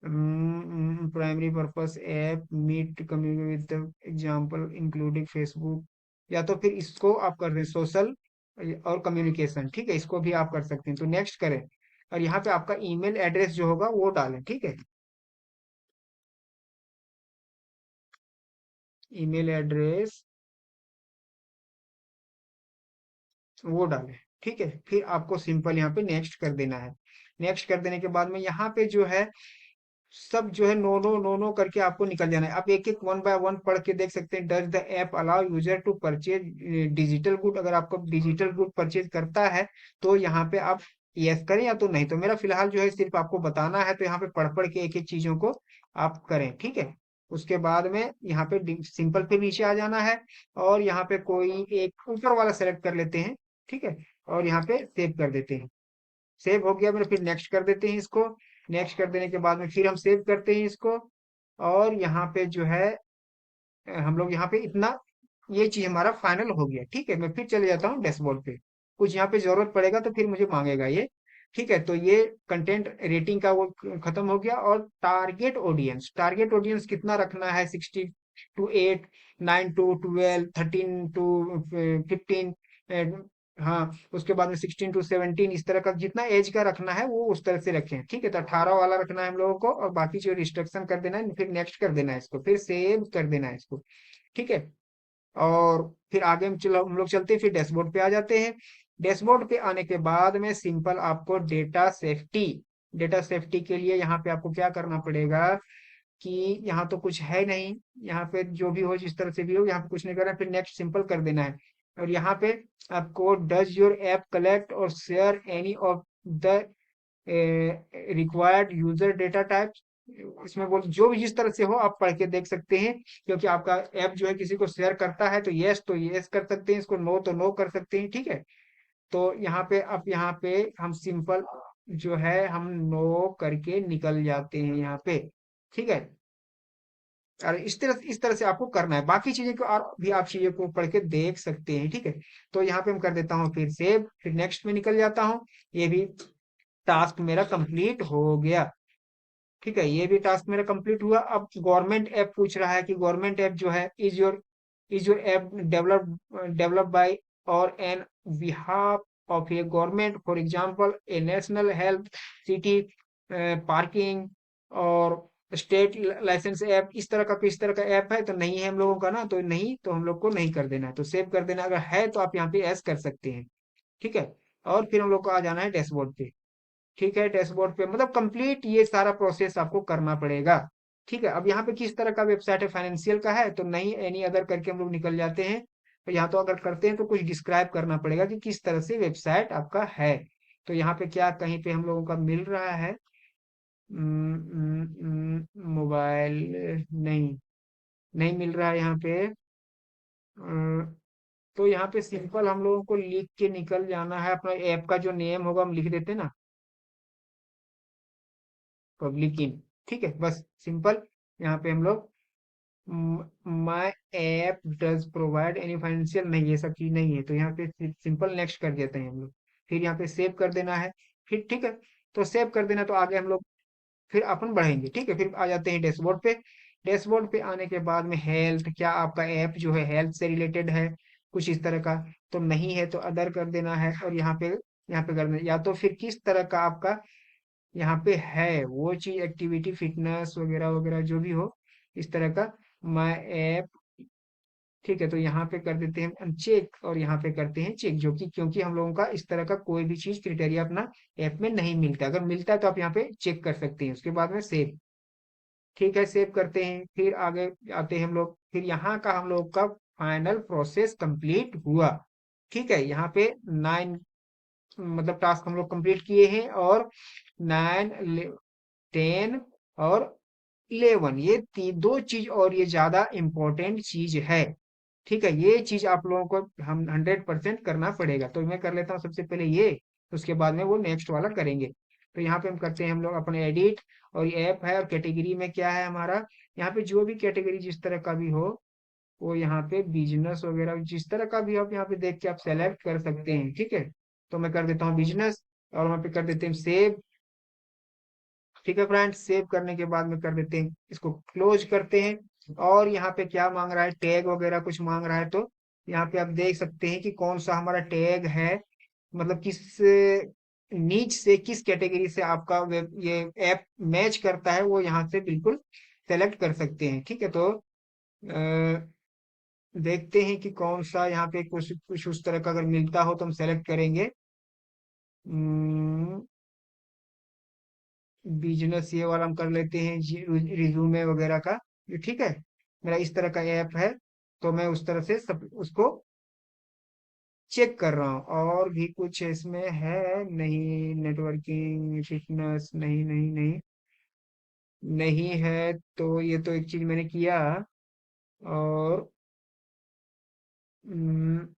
[SPEAKER 1] Primary purpose app meet communicate with example including Facebook, या तो फिर इसको आप कर दें सोशल और कम्युनिकेशन। ठीक है, इसको भी आप कर सकते हैं। तो नेक्स्ट करें, और यहाँ पे आपका ईमेल एड्रेस जो होगा वो डालें। ठीक है, ईमेल एड्रेस वो डालें। ठीक है, फिर आपको सिंपल यहाँ पे नेक्स्ट कर देना है। नेक्स्ट कर देने के बाद में यहाँ पे जो है सब जो है नो नो नो नो करके आपको निकल जाना है। आप एक एक वन बाय वन पढ़ के देख सकते हैं। Does the app allow user to purchase digital good, अगर आपको डिजिटल गुड परचेज करता है तो यहाँ पे आप यस करें, या तो नहीं। तो मेरा फिलहाल जो है सिर्फ आपको बताना है, तो यहाँ पे पढ़ पढ़ के एक एक चीजों को आप करें। ठीक है, उसके बाद में यहाँ पे सिंपल पे नीचे आ जाना है, और यहाँ पे कोई एक ऊपर वाला सेलेक्ट कर लेते हैं। ठीक है, और यहाँ पे सेव कर देते हैं। सेव हो गया मेरा, फिर नेक्स्ट कर देते हैं इसको। नेक्स्ट कर देने के बाद में फिर हम सेव करते हैं इसको, और यहाँ पे जो है हम लोग यहाँ पे इतना, ये चीज हमारा फाइनल हो गया। ठीक है, मैं फिर चले जाता हूँ डैशबोर्ड पे, कुछ यहाँ पे जरूरत पड़ेगा तो फिर मुझे मांगेगा ये। ठीक है, तो ये कंटेंट रेटिंग का वो खत्म हो गया। और टारगेट ऑडियंस कितना रखना है, 60 to 8, 9 to 12, 13 to 15। हाँ, उसके बाद में 16 to 17, इस तरह का जितना एज का रखना है वो उस तरह से रखें। ठीक है, तो 18 वाला रखना है हम लोगों को, और बाकी जो रिस्ट्रिक्शन कर देना है, फिर नेक्स्ट कर देना है इसको, फिर सेव कर देना है इसको। ठीक है, और फिर आगे हम लोग चलते हैं, फिर डैशबोर्ड पे आ जाते हैं। डैशबोर्ड पे आने के बाद में सिंपल आपको डेटा सेफ्टी के लिए यहाँ पे आपको क्या करना पड़ेगा कि यहाँ तो कुछ है नहीं, यहाँ पे जो भी हो जिस तरह से भी हो यहाँ पे कुछ नहीं करना है, फिर नेक्स्ट सिंपल कर देना है। और यहाँ पे आपको डज योर ऐप कलेक्ट और share any of the required user data type, इसमें बोल जो भी जिस तरह से हो आप पढ़ के देख सकते हैं। क्योंकि आपका ऐप जो है किसी को शेयर करता है तो यस कर सकते हैं, इसको नो तो नो कर सकते हैं। ठीक है, तो यहाँ पे हम सिंपल जो है हम नो करके निकल जाते हैं यहाँ पे। ठीक है, और इस तरह से आपको करना है। बाकी चीजें को और भी आप चीजों को पढ़ के देख सकते हैं। ठीक है, तो यहाँ पे हम कर देता हूँ फिर सेव, फिर नेक्स्ट में निकल जाता हूँ। ये भी टास्क मेरा कंप्लीट हो गया। ठीक है, ये भी टास्क मेरा कंप्लीट हुआ। अब गवर्नमेंट ऐप पूछ रहा है कि गवर्नमेंट ऐप जो है is your app develop by or on behalf of a government, for example a national health, city parking, or state license app, इस तरह का किस तरह का ऐप है, तो नहीं है हम लोगों का ना, तो नहीं, तो हम लोग को नहीं कर देना है, तो सेव कर देना। अगर है तो आप यहाँ पे एस कर सकते हैं। ठीक है, और फिर हम लोग को आ जाना है डैशबोर्ड पे। ठीक है, डैशबोर्ड पे मतलब कंप्लीट ये सारा प्रोसेस आपको करना पड़ेगा। ठीक है, अब यहाँ पे किस तरह का वेबसाइट है, फाइनेंशियल का है तो नहीं, एनी अदर करके हम लोग निकल जाते हैं। तो यहाँ तो अगर करते हैं तो कुछ डिस्क्राइब करना पड़ेगा कि किस तरह से वेबसाइट आपका है। तो यहाँ पे क्या कहीं पे हम लोगों का मिल रहा है, मोबाइल, नहीं, नहीं मिल रहा है यहाँ पे। तो यहाँ पे सिंपल हम लोगों को लिख के निकल जाना है, अपना ऐप का जो नेम होगा हम लिख देते हैं ना, पब्लिक इन। ठीक है, बस सिंपल यहाँ पे हम लोग my app does provide any financial, नहीं ये सब चीज नहीं है, तो यहाँ पे सिंपल नेक्स्ट कर देते हैं हम लोग। फिर यहाँ पे सेव कर देना है। फिर ठीक है, तो सेव कर देना, तो आगे हम लोग फिर अपन बढ़ेंगे। ठीक है, फिर आ जाते हैं डैशबोर्ड पे। डैशबोर्ड पे आने के बाद में हेल्थ, क्या आपका ऐप जो है हेल्थ से रिलेटेड है कुछ इस तरह का, तो नहीं है तो अदर कर देना है। और यहाँ पे कर देना, या तो फिर किस तरह का आपका यहाँ पे है वो चीज, एक्टिविटी, फिटनेस वगैरह वगैरह जो भी हो इस तरह का माई ऐप। ठीक है, तो यहाँ पे कर देते हैं चेक, और यहाँ पे करते हैं चेक, जो कि क्योंकि हम लोगों का इस तरह का कोई भी चीज क्रिटेरिया अपना ऐप में नहीं मिलता, अगर मिलता है तो आप यहाँ पे चेक कर सकते हैं। उसके बाद में सेव। ठीक है, सेव करते हैं, फिर आगे आते हैं हम लोग, फिर यहाँ का हम लोग का फाइनल प्रोसेस कंप्लीट हुआ। ठीक है, यहाँ पे 9 मतलब टास्क हम लोग कंप्लीट किए हैं, और 9, 10 और 11, ये दो चीज, और ये ज्यादा इंपॉर्टेंट चीज है। ठीक है, ये चीज आप लोगों को हम 100% करना पड़ेगा। तो मैं कर लेता हूँ सबसे पहले ये, उसके बाद में वो नेक्स्ट वाला करेंगे। तो यहाँ पे हम करते हैं हम लोग अपने एडिट, और ये ऐप है, और कैटेगरी में क्या है हमारा, यहाँ पे जो भी कैटेगरी जिस तरह का भी हो, वो यहाँ पे बिजनेस वगैरह जिस तरह का भी हो, आप यहाँ पे देख के आप सेलेक्ट कर सकते हैं। ठीक है, तो मैं कर देता हूँ बिजनेस, और वहाँ पे कर देते हैं सेव। ठीक है फ्रेंड्स, सेव करने के बाद में कर देते हैं, इसको क्लोज करते हैं। और यहाँ पे क्या मांग रहा है, टैग वगैरह कुछ मांग रहा है, तो यहाँ पे आप देख सकते हैं कि कौन सा हमारा टैग है, मतलब किस नीच से, किस कैटेगरी से आपका वेब ये ऐप मैच करता है, वो यहाँ से बिल्कुल सेलेक्ट कर सकते हैं। ठीक है, तो देखते हैं कि कौन सा यहाँ पे कुछ कुछ उस तरह का अगर मिलता हो तो हम सेलेक्ट करेंगे। बिजनेस ये वाला हम कर लेते हैं, रिज्यूमे वगैरह का। ये ठीक है, मेरा इस तरह का ऐप है, तो मैं उस तरह से सब उसको चेक कर रहा हूँ। और भी कुछ इसमें है नहीं, नेटवर्किंग, फिटनेस, नहीं नहीं नहीं, नहीं है। तो ये तो एक चीज मैंने किया, और हम्म,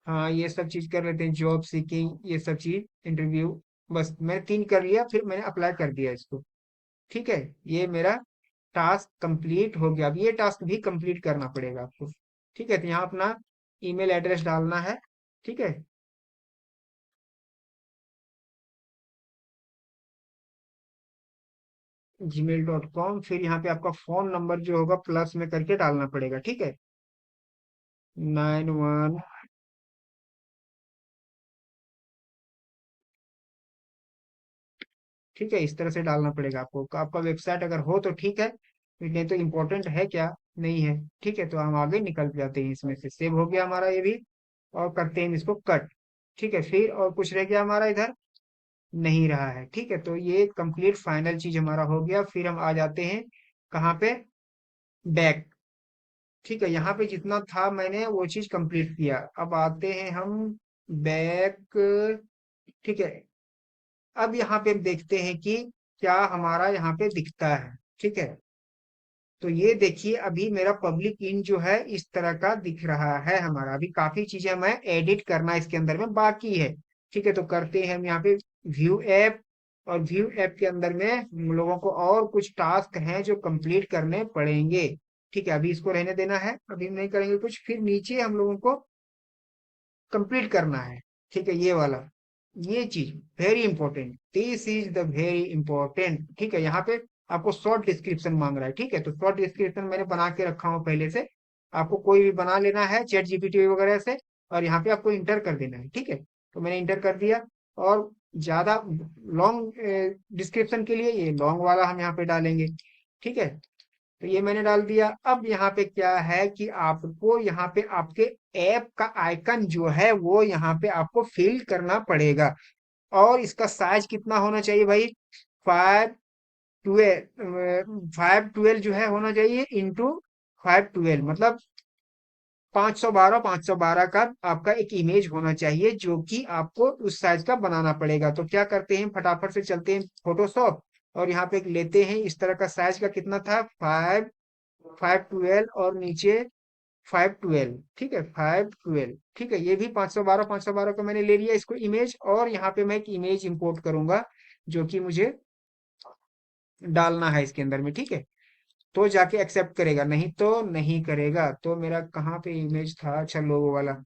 [SPEAKER 1] हाँ, ये सब चीज कर लेते हैं, जॉब सीकिंग, ये सब चीज, इंटरव्यू। बस मैंने 3 कर लिया, फिर मैंने अप्लाई कर दिया इसको। ठीक है, ये मेरा टास्क कंप्लीट हो गया। अब ये टास्क भी कंप्लीट करना पड़ेगा आपको। ठीक है, तो यहाँ अपना ईमेल एड्रेस डालना है। ठीक है, gmail.com, फिर यहाँ पे आपका फोन नंबर जो होगा प्लस में करके डालना पड़ेगा। ठीक है, 91, ठीक है, इस तरह से डालना पड़ेगा आपको। आपका वेबसाइट अगर हो तो ठीक है, नहीं तो इम्पोर्टेंट है क्या, नहीं है। ठीक है, तो हम आगे निकल जाते हैं, इसमें से सेव हो गया हमारा ये भी, और करते हैं इसको कट। ठीक है, फिर और कुछ रह गया हमारा इधर, नहीं रहा है। ठीक है, तो ये कंप्लीट फाइनल चीज हमारा हो गया। फिर हम आ जाते हैं कहाँ पे, बैक। ठीक है, यहाँ पे जितना था मैंने वो चीज कंप्लीट किया। अब आते हैं हम बैक। ठीक है, अब यहाँ पे हम देखते हैं कि क्या हमारा यहाँ पे दिखता है। ठीक है, तो ये देखिए, अभी मेरा पब्लिक इन जो है इस तरह का दिख रहा है हमारा। अभी काफी चीजें मैं एडिट करना इसके अंदर में बाकी है। ठीक है, तो करते हैं हम यहाँ पे व्यू ऐप, और व्यू ऐप के अंदर में हम लोगों को और कुछ टास्क हैं जो कंप्लीट करने पड़ेंगे। ठीक है, अभी इसको रहने देना है, अभी नहीं करेंगे कुछ, फिर नीचे हम लोगों को कंप्लीट करना है। ठीक है, ये वाला, ये चीज very important, this is the very important. ठीक है, यहाँ पे आपको शॉर्ट डिस्क्रिप्शन मांग रहा है। ठीक है, तो शॉर्ट डिस्क्रिप्शन मैंने बना के रखा हूँ पहले से, आपको कोई भी बना लेना है चैट जीपीटी वगैरह से, और यहाँ पे आपको इंटर कर देना है। ठीक है, तो मैंने इंटर कर दिया। और ज्यादा लॉन्ग डिस्क्रिप्शन के लिए ये लॉन्ग वाला हम यहाँ पे डालेंगे। ठीक है, तो ये मैंने डाल दिया। अब यहाँ पे क्या है कि आपको यहाँ पे आपके ऐप का आइकन जो है वो यहाँ पे आपको फिल करना पड़ेगा। और इसका साइज कितना होना चाहिए भाई, 512 जो है होना चाहिए, इंटू 512, मतलब 512 का आपका एक इमेज होना चाहिए, जो कि आपको उस साइज का बनाना पड़ेगा। तो क्या करते हैं, फटाफट से चलते हैं फोटोशॉप, और यहाँ पे एक लेते हैं इस तरह का, साइज का कितना था, 512, और नीचे 512। ठीक है, 512। ठीक है, ये भी 512 का मैंने ले लिया इसको इमेज, और यहाँ पे मैं एक इमेज इंपोर्ट करूंगा, जो कि मुझे डालना है इसके अंदर में। ठीक है, तो जाके एक्सेप्ट करेगा, नहीं तो नहीं करेगा। तो मेरा कहाँ पे इमेज था, अच्छा लोगो वाला,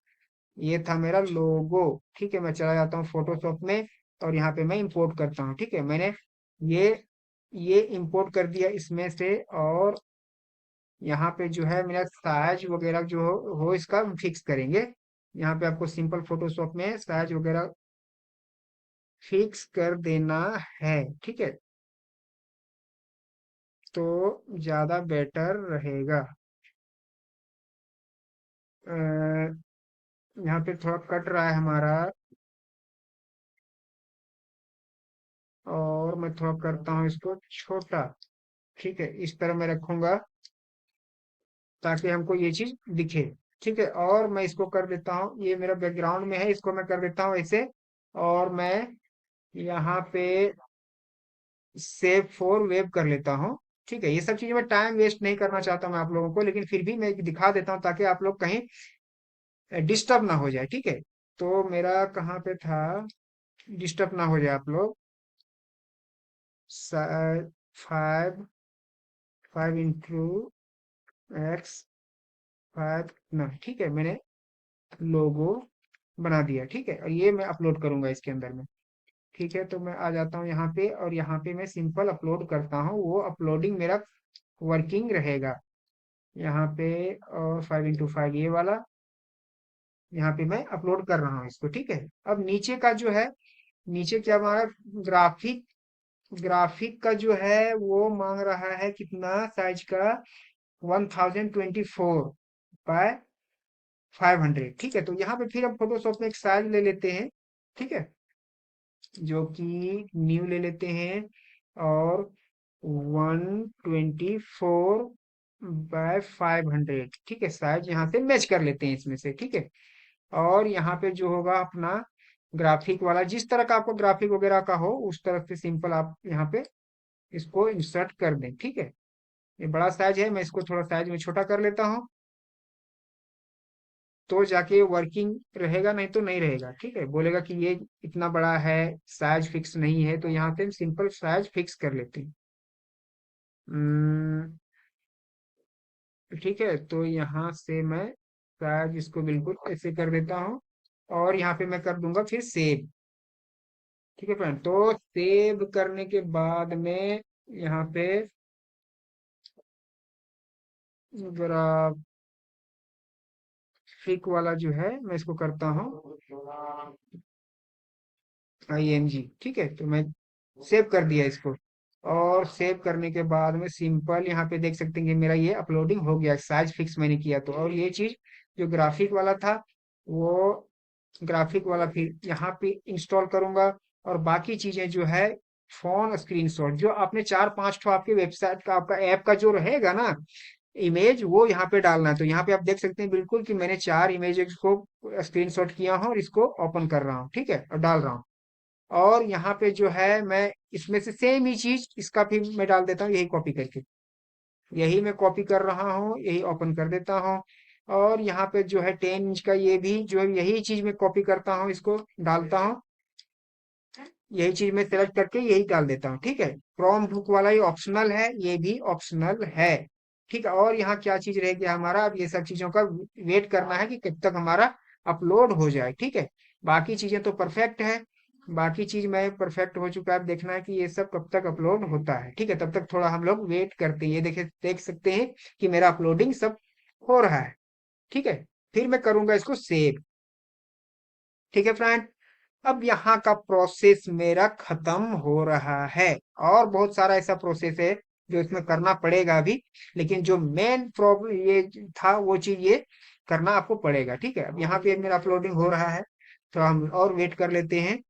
[SPEAKER 1] ये था मेरा लोगो। ठीक है, मैं चला जाता हूँ फोटोशॉप में, और यहाँ पे मैं इंपोर्ट करता हूँ। ठीक है, मैंने ये ये इंपोर्ट कर दिया इसमें से। और यहाँ पे जो है मेरा साइज वगैरह जो हो इसका फिक्स करेंगे। यहाँ पे आपको सिंपल फोटोशॉप में साइज वगैरह फिक्स कर देना है। ठीक है, तो ज्यादा बेटर रहेगा। अ, यहाँ पे थोड़ा कट रहा है हमारा, और मैं थोड़ा करता हूँ इसको छोटा। ठीक है, इस तरह मैं रखूंगा ताकि हमको ये चीज दिखे। ठीक है, और मैं इसको कर देता हूँ, ये मेरा बैकग्राउंड में है, इसको मैं कर देता हूँ ऐसे। और मैं यहाँ पे सेव फॉर वेब कर लेता हूँ। ठीक है, ये सब चीजें मैं टाइम वेस्ट नहीं करना चाहता मैं आप लोगों को, लेकिन फिर भी मैं दिखा देता हूँ ताकि आप लोग कहीं डिस्टर्ब ना हो जाए। ठीक है, तो मेरा कहाँ पे था, डिस्टर्ब ना हो जाए आप लोग। 5, 5 into x 5 ना। ठीक है, मैंने लोगो बना दिया। ठीक है, और ये मैं अपलोड करूंगा इसके अंदर में। ठीक है, तो मैं आ जाता हूँ यहाँ पे, और यहाँ पे मैं सिंपल अपलोड करता हूँ, वो अपलोडिंग मेरा वर्किंग रहेगा यहाँ पे। और 5 into 5 ये वाला, यहाँ पे मैं अपलोड कर रहा हूँ इसको। ठीक है, अब नीचे का जो है, नीचे क्या हमारा ग्राफिक, ग्राफिक का जो है वो मांग रहा है कितना साइज का, 1024 by 500। ठीक है, तो यहाँ पे फिर हम फोटोशॉप में एक साइज ले लेते हैं। ठीक है, जो कि न्यू ले लेते हैं, और 124 by 500। ठीक है, साइज यहाँ से मैच कर लेते हैं इसमें से। ठीक है, और यहाँ पे जो होगा अपना ग्राफिक वाला, जिस तरह का आपको ग्राफिक वगैरह का हो उस तरह से सिंपल आप यहाँ पे इसको इंसर्ट कर दें। ठीक है, ये बड़ा साइज है, मैं इसको थोड़ा साइज में छोटा कर लेता हूँ, तो जाके वर्किंग रहेगा, नहीं तो नहीं रहेगा। ठीक है, बोलेगा कि ये इतना बड़ा है, साइज फिक्स नहीं है, तो यहाँ पे हम सिंपल साइज फिक्स कर लेते हैं। हम्म, ठीक है, तो यहाँ से मैं साइज इसको बिल्कुल ऐसे कर देता हूँ, और यहाँ पे मैं कर दूंगा फिर सेव। ठीक है फ्रेंड, तो सेव करने के बाद में यहाँ पे ग्राफिक वाला जो है मैं इसको करता हूँ IMG। ठीक है, तो मैं सेव कर दिया इसको, और सेव करने के बाद में सिंपल यहाँ पे देख सकते हैं कि मेरा ये अपलोडिंग हो गया, साइज फिक्स मैंने किया तो। और ये चीज जो ग्राफिक वाला था, वो ग्राफिक वाला फिर यहाँ पे इंस्टॉल करूंगा। और बाकी चीजें जो है, फोन स्क्रीनशॉट जो आपने 4-5 ठो आपके वेबसाइट का, आपका ऐप का जो रहेगा ना इमेज, वो यहाँ पे डालना है। तो यहाँ पे आप देख सकते हैं बिल्कुल कि मैंने 4 इमेज को स्क्रीनशॉट किया हूँ, और इसको ओपन कर रहा हूँ। ठीक है, और डाल रहा हूँ। और यहाँ पे जो है मैं इसमें से सेम ही चीज इसका भी मैं डाल देता हूँ, यही कॉपी करके, यही मैं कॉपी कर रहा हूँ, यही ओपन कर देता हूँ। और यहाँ पे जो है 10 इंच का ये भी जो है, यही चीज मैं कॉपी करता हूँ, इसको डालता हूँ, यही चीज मैं सेलेक्ट करके यही डाल देता हूँ। ठीक है, क्रोम बुक वाला ये ऑप्शनल है, ये भी ऑप्शनल है। ठीक है, और यहाँ क्या चीज रहेगी हमारा, अब ये सब चीजों का वेट करना है कि कब तक हमारा अपलोड हो जाए। ठीक है, बाकी चीजें तो परफेक्ट है, बाकी चीज में परफेक्ट हो चुका है। अब देखना है कि ये सब कब तक अपलोड होता है। ठीक है, तब तक थोड़ा हम लोग वेट करते हैं। ये देखे देख सकते हैं कि मेरा अपलोडिंग सब हो रहा है। ठीक है, फिर मैं करूंगा इसको सेव। ठीक है फ्रेंड, अब यहाँ का प्रोसेस मेरा खत्म हो रहा है, और बहुत सारा ऐसा प्रोसेस है जो इसमें करना पड़ेगा अभी, लेकिन जो मेन प्रॉब्लम ये था वो चीज ये करना आपको पड़ेगा। ठीक है, अब यहाँ पे मेरा अपलोडिंग हो रहा है, तो हम और वेट कर लेते हैं।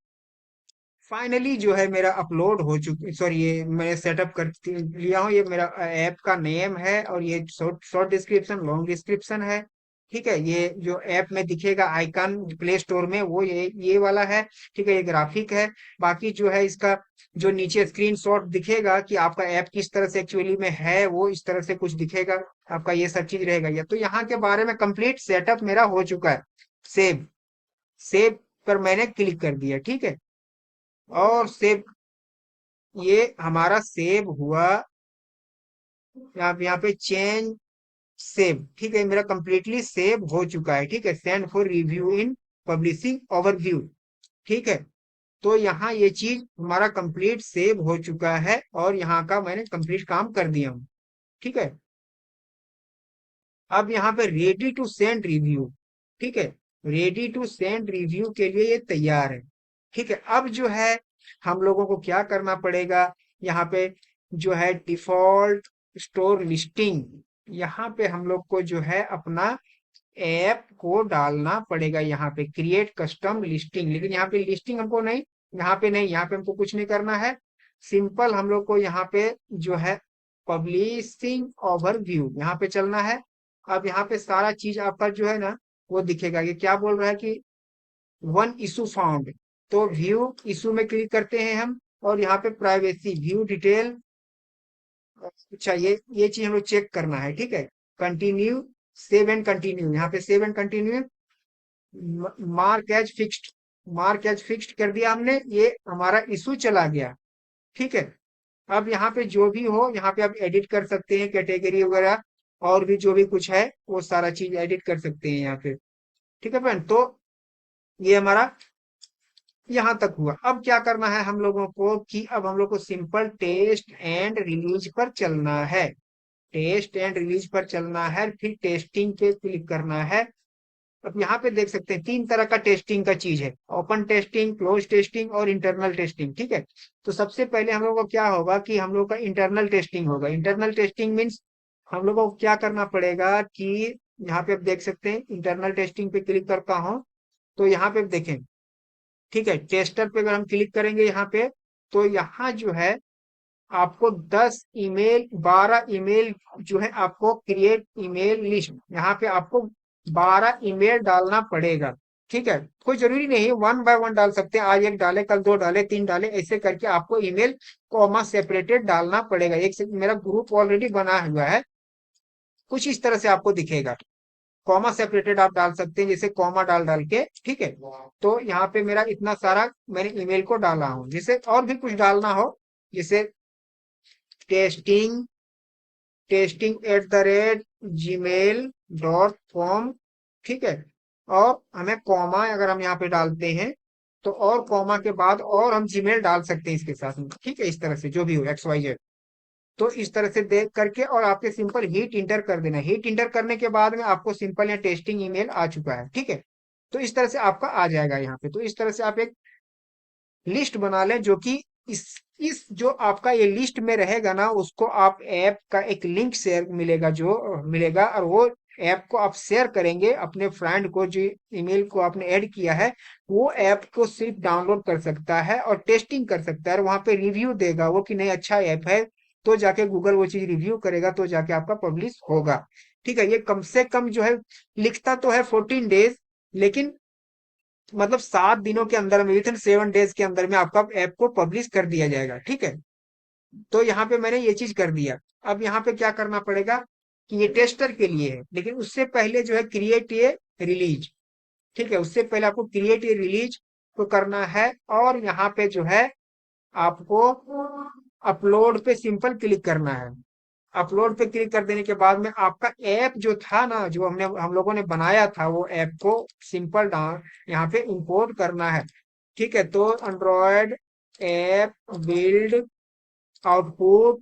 [SPEAKER 1] फाइनली जो है मेरा अपलोड हो चुकी, सॉरी ये मैं सेटअप कर लिया हूँ। ये मेरा ऐप का नेम है, और ये short short description, long description है। ठीक है, ये जो ऐप में दिखेगा आइकन प्ले स्टोर में, वो ये वाला है। ठीक है, ये ग्राफिक है। बाकी जो है इसका जो नीचे स्क्रीनशॉट दिखेगा कि आपका ऐप किस तरह से एक्चुअली में है, वो इस तरह से कुछ दिखेगा आपका, ये सब चीज रहेगा। ये तो यहाँ के बारे में कंप्लीट सेटअप मेरा हो चुका है। सेव, सेव पर मैंने क्लिक कर दिया। ठीक है, और सेव, ये हमारा सेव हुआ। यहाँ पे चेंज सेव। ठीक है, मेरा कंप्लीटली सेव हो चुका है। ठीक है, send for review in publishing overview. ठीक है, तो यहाँ ये चीज हमारा कंप्लीट सेव हो चुका है, और यहाँ का मैंने कंप्लीट काम कर दिया हूँ। ठीक है, अब यहाँ पे रेडी टू सेंड रिव्यू। ठीक है, रेडी टू सेंड रिव्यू के लिए ये तैयार है। ठीक है, अब जो है हम लोगों को क्या करना पड़ेगा, यहाँ पे जो है डिफॉल्ट स्टोर लिस्टिंग, यहाँ पे हम लोग को जो है अपना ऐप को डालना पड़ेगा। यहाँ पे क्रिएट कस्टम लिस्टिंग, लेकिन यहाँ पे लिस्टिंग हमको नहीं, यहाँ पे नहीं, यहाँ पे हमको कुछ नहीं करना है। सिंपल हम लोग को यहाँ पे जो है पब्लिशिंग ओवरव्यू यहाँ पे चलना है। अब यहाँ पे सारा चीज आपका जो है ना वो दिखेगा। ये क्या बोल रहा है कि वन इशू फाउंड, तो व्यू इशू में क्लिक करते हैं हम। और यहाँ पे प्राइवेसी व्यू डिटेल, अच्छा ये चीज हम लोग चेक करना है, ठीक है। कंटिन्यू, सेव एंड कंटिन्यू, यहाँ पे save and continue, mark as fixed, mark as fixed कर दिया हमने, ये हमारा इशू चला गया, ठीक है। अब यहाँ पे जो भी हो यहाँ पे आप एडिट कर सकते हैं, कैटेगरी वगैरह और भी जो भी कुछ है वो सारा चीज एडिट कर सकते हैं यहाँ पे, ठीक है फ्रेंड। तो ये हमारा यहाँ तक हुआ। अब क्या करना है हम लोगों को कि अब हम लोग को सिंपल टेस्ट एंड रिलीज पर चलना है। टेस्ट एंड रिलीज पर चलना है, फिर टेस्टिंग पे क्लिक करना है। अब यहाँ पे देख सकते हैं तीन तरह का टेस्टिंग का चीज है, ओपन टेस्टिंग, क्लोज टेस्टिंग और इंटरनल टेस्टिंग, ठीक है। तो सबसे पहले हम लोग को क्या होगा कि हम लोग का इंटरनल टेस्टिंग होगा। इंटरनल टेस्टिंग मीन्स हम लोग को क्या करना पड़ेगा कि यहाँ पे आप देख सकते हैं इंटरनल टेस्टिंग पे क्लिक करता हूँ तो यहाँ पे देखें, ठीक है। टेस्टर पे अगर हम क्लिक करेंगे यहाँ पे तो यहाँ जो है आपको 10 ईमेल, 12 ईमेल जो है आपको क्रिएट ईमेल लिस्ट, यहाँ पे आपको 12 ईमेल डालना पड़ेगा, ठीक है। कोई जरूरी नहीं है, वन बाय वन डाल सकते हैं, आज एक डाले, कल दो डाले, तीन डाले, ऐसे करके आपको ईमेल कॉमा सेपरेटेड डालना पड़ेगा। एक से मेरा ग्रुप ऑलरेडी बना हुआ है, कुछ इस तरह से आपको दिखेगा। कॉमा सेपरेटेड आप डाल सकते हैं, जैसे कॉमा डाल डाल के, ठीक है। तो यहाँ पे मेरा इतना सारा मैंने ईमेल को डाला हूँ। जैसे और भी कुछ डालना हो, जैसे टेस्टिंग, @gmail.com, ठीक है। और हमें कॉमा अगर हम यहाँ पे डालते हैं तो और कॉमा के बाद और हम जीमेल डाल सकते हैं इसके साथ में, ठीक है। इस तरह से जो भी हो XYZ, तो इस तरह से देख करके और आपके सिंपल हीट इंटर कर देना। हीट इंटर करने के बाद में आपको सिंपल या टेस्टिंग ईमेल आ चुका है, ठीक है। तो इस तरह से आपका आ जाएगा यहाँ पे। तो इस तरह से आप एक लिस्ट बना लें जो कि इस जो आपका ये लिस्ट में रहेगा ना, उसको आप ऐप का एक लिंक शेयर मिलेगा, जो मिलेगा, और वो ऐप को आप शेयर करेंगे अपने फ्रेंड को, जो ईमेल को आपने ऐड किया है वो ऐप को सिर्फ डाउनलोड कर सकता है और टेस्टिंग कर सकता है, और वहां पे रिव्यू देगा वो कि नहीं अच्छा ऐप है, तो जाके गूगल वो चीज रिव्यू करेगा, तो जाके आपका पब्लिश होगा, ठीक है। ये कम से कम जो है लिखता तो है 14 डेज, लेकिन मतलब 7 दिनों के अंदर में, विद इन 7 डेज के अंदर में आपका ऐप को पब्लिश कर दिया जाएगा, ठीक है। तो यहाँ पे मैंने ये चीज कर दिया। अब यहाँ पे क्या करना पड़ेगा कि ये टेस्टर के लिए है, लेकिन उससे पहले जो है क्रिएट ये रिलीज, ठीक है। उससे पहले आपको क्रिएट ये रिलीज को करना है, और यहाँ पे जो है आपको अपलोड पे सिंपल क्लिक करना है। अपलोड पे क्लिक कर देने के बाद में आपका ऐप जो था ना, जो हम लोगों ने बनाया था, वो ऐप को सिंपल डाउन यहाँ पे इंपोर्ट करना है, ठीक है। तो Android app build output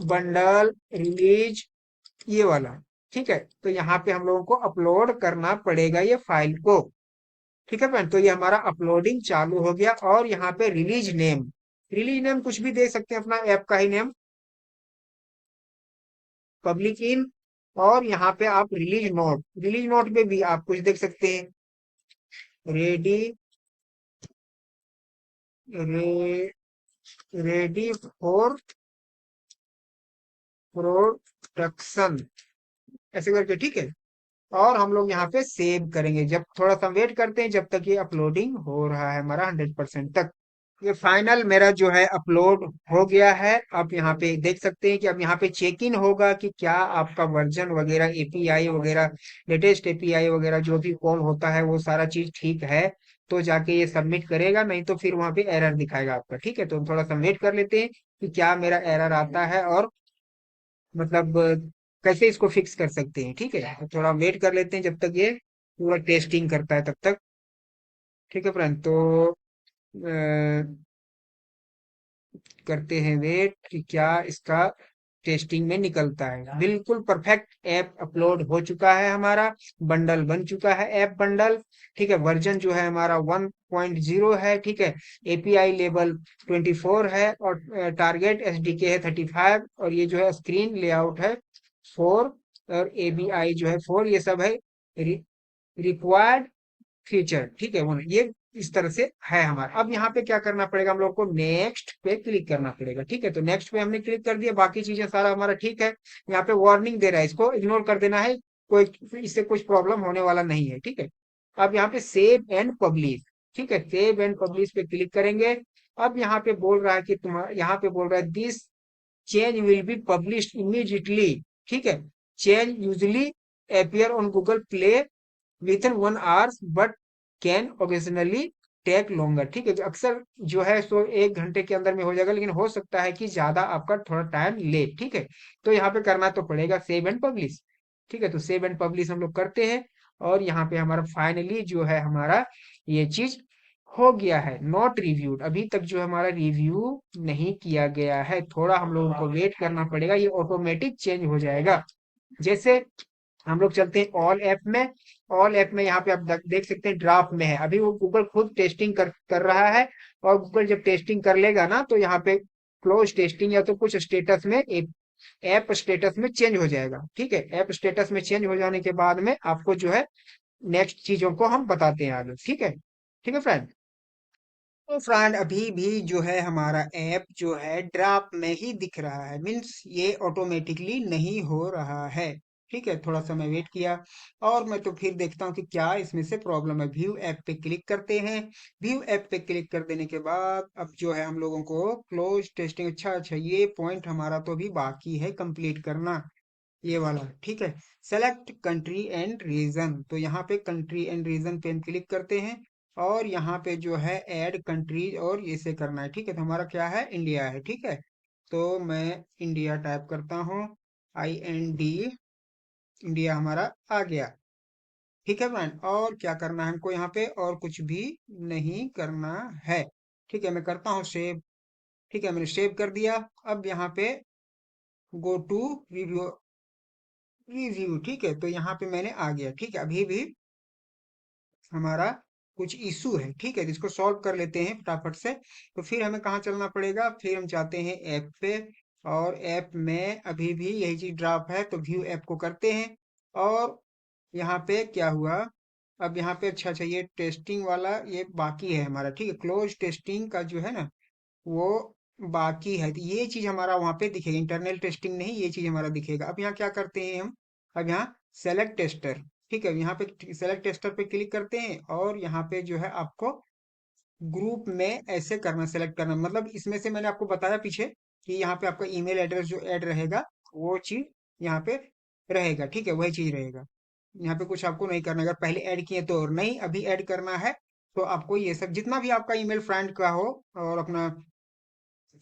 [SPEAKER 1] bundle release, ये वाला, ठीक है। तो यहाँ पे हम लोगों को अपलोड करना पड़ेगा ये फाइल को, ठीक है फ्रेंड। तो ये हमारा अपलोडिंग चालू हो गया। और यहाँ पे रिलीज नेम, रिलीज नेम कुछ भी दे सकते हैं, अपना ऐप का ही नेम, पब्लिक इन। और यहाँ पे आप रिलीज नोट, रिलीज नोट पे भी आप कुछ देख सकते हैं, रेडी, रे, रेडी फॉर प्रोडक्शन, ऐसे करके, ठीक है। और हम लोग यहाँ पे सेव करेंगे। जब थोड़ा सा वेट करते हैं जब तक ये अपलोडिंग हो रहा है हमारा 100% तक। ये फाइनल मेरा जो है अपलोड हो गया है। आप यहाँ पे देख सकते हैं कि अब यहाँ पे चेक इन होगा कि क्या आपका वर्जन वगैरह, एपीआई वगैरह, लेटेस्ट एपीआई वगैरह जो भी कॉल होता है वो सारा चीज ठीक है, तो जाके ये सबमिट करेगा, नहीं तो फिर वहां पे एरर दिखाएगा आपका, ठीक है। तो हम थोड़ा सा वेट कर लेते हैं कि क्या मेरा एरर आता है, और मतलब कैसे इसको फिक्स कर सकते हैं, ठीक है। तो थोड़ा वेट कर लेते हैं जब तक ये पूरा टेस्टिंग करता है तब तक, ठीक है फ्रेंड। तो करते हैं वेट कि क्या इसका टेस्टिंग में निकलता है। बिल्कुल परफेक्ट ऐप अपलोड हो चुका है हमारा, बंडल बन चुका है, ऐप बंडल, ठीक है। वर्जन जो है हमारा 1.0 है, ठीक है। एपीआई लेवल 24 है, और टारगेट एसडीके है 35, और ये जो है स्क्रीन लेआउट है 4, और एबीआई जो है 4, ये सब है रिक्वायर्ड फीचर, ठीक है। वो ये इस तरह से है हमारा। अब यहाँ पे क्या करना पड़ेगा, हम लोग को नेक्स्ट पे क्लिक करना पड़ेगा, ठीक है। तो नेक्स्ट पे हमने क्लिक कर दिया, बाकी चीजें सारा हमारा ठीक है। यहाँ पे वार्निंग दे रहा है, इसको इग्नोर कर देना है, कोई इससे कुछ प्रॉब्लम होने वाला नहीं है, ठीक है। अब यहाँ पे सेव एंड पब्लिश, ठीक है, सेव एंड पब्लिश पे क्लिक करेंगे। अब यहाँ पे बोल रहा है कि तुम्हारा, यहाँ पे बोल रहा है this change will be published immediately, ठीक है। Change usually appear on Google Play within 1 hour but can occasionally take longer, ठीक है। अक्सर जो है सो 1 घंटे के अंदर में हो जाएगा, लेकिन हो सकता है कि ज्यादा आपका थोड़ा टाइम ले, ठीक है। तो यहाँ पे करना तो पड़ेगा सेव एंड पब्लिश, ठीक है। तो सेव एंड पब्लिश हम लोग करते हैं, और यहाँ पे हमारा फाइनली जो है हमारा ये चीज हो गया है। नॉट रिव्यूड, अभी तक जो हमारा रिव्यू नहीं किया गया है, थोड़ा हम लोगों को वेट करना पड़ेगा, ये ऑटोमेटिक चेंज हो जाएगा। जैसे हम लोग चलते हैं ऑल ऐप में। ऑल ऐप में यहाँ पे आप देख सकते हैं ड्राफ्ट में है, अभी वो गूगल खुद टेस्टिंग कर रहा है। और गूगल जब टेस्टिंग कर लेगा ना, तो यहाँ पे क्लोज टेस्टिंग या तो कुछ स्टेटस में, ऐप स्टेटस में चेंज हो जाएगा, ठीक है। ऐप स्टेटस में चेंज हो जाने के बाद में आपको जो है नेक्स्ट चीजों को हम बताते हैं आगे, ठीक है। ठीक है फ्रेंड। तो फ्रेंड अभी भी जो है हमारा ऐप जो है ड्राफ्ट में ही दिख रहा है, मीन्स ये ऑटोमेटिकली नहीं हो रहा है, ठीक है। थोड़ा सा मैं वेट किया, और मैं तो फिर देखता हूँ कि क्या इसमें से प्रॉब्लम है। व्यू ऐप पे क्लिक करते हैं। व्यू ऐप पे क्लिक कर देने के बाद अब जो है हम लोगों को क्लोज टेस्टिंग, अच्छा अच्छा ये पॉइंट हमारा तो अभी बाकी है कंप्लीट करना, ये वाला, ठीक है। सेलेक्ट कंट्री एंड रीजन, तो यहाँ पे कंट्री एंड रीजन पे हम क्लिक करते हैं, और यहाँ पे जो है ऐड कंट्रीज और इसे करना है, ठीक है। तो हमारा क्या है, इंडिया है, ठीक है। तो मैं इंडिया टाइप करता हूँ, IND, इंडिया हमारा आ गया, ठीक है फ्रेंड। और क्या करना है हमको, यहाँ पे और कुछ भी नहीं करना है, ठीक है। मैं करता हूँ सेव, ठीक है, मैंने सेव कर दिया। अब यहाँ पे गो टू रिव्यू, रिव्यू, ठीक है। तो यहाँ पे मैंने आ गया, ठीक है। अभी भी हमारा कुछ इशू है, ठीक है, जिसको सॉल्व कर लेते हैं फटाफट से। तो फिर हमें कहाँ चलना पड़ेगा, फिर हम जाते हैं ऐप पे, और ऐप में अभी भी यही चीज ड्रॉप है, तो व्यू ऐप को करते हैं। और यहाँ पे क्या हुआ, अब यहाँ पे अच्छा अच्छा ये टेस्टिंग वाला ये बाकी है हमारा, ठीक है। क्लोज टेस्टिंग का जो है ना वो बाकी है, तो ये चीज हमारा वहां पे दिखेगा, इंटरनल टेस्टिंग नहीं, ये चीज हमारा दिखेगा। अब यहाँ क्या करते हैं हम, अब यहाँ सेलेक्ट टेस्टर, ठीक है, यहाँ पे सेलेक्ट टेस्टर पे क्लिक करते हैं, और यहाँ पे जो है आपको ग्रुप में ऐसे करना, सेलेक्ट करना, मतलब इसमें से मैंने आपको बताया पीछे कि यहाँ पे आपका ईमेल एड्रेस जो ऐड रहेगा, वो चीज यहाँ पे रहेगा, ठीक है, वही चीज रहेगा। यहाँ पे कुछ आपको नहीं करना, अगर पहले ऐड किए तो, और नहीं अभी ऐड करना है तो आपको ये सब जितना भी आपका ईमेल फ्रेंड का हो, और अपना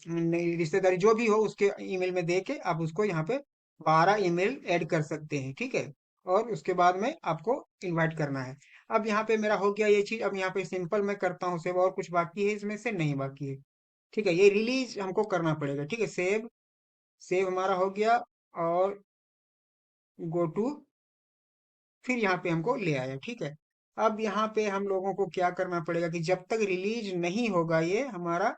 [SPEAKER 1] नहीं रिश्तेदारी जो भी हो उसके ईमेल में दे के आप उसको यहाँ पे 12 ईमेल ऐड कर सकते हैं, ठीक है। और उसके बाद में आपको इनवाइट करना है। अब यहाँ पे मेरा हो गया ये चीज, अब यहाँ पे सिंपल मैं करता हूँ सेव, और कुछ बाकी है इसमें से, नहीं बाकी है, ठीक है। ये रिलीज हमको करना पड़ेगा, ठीक है। सेव, सेव हमारा हो गया, और गो टू, फिर यहाँ पे हमको ले आया, ठीक है। अब यहाँ पे हम लोगों को क्या करना पड़ेगा कि जब तक रिलीज नहीं होगा ये हमारा,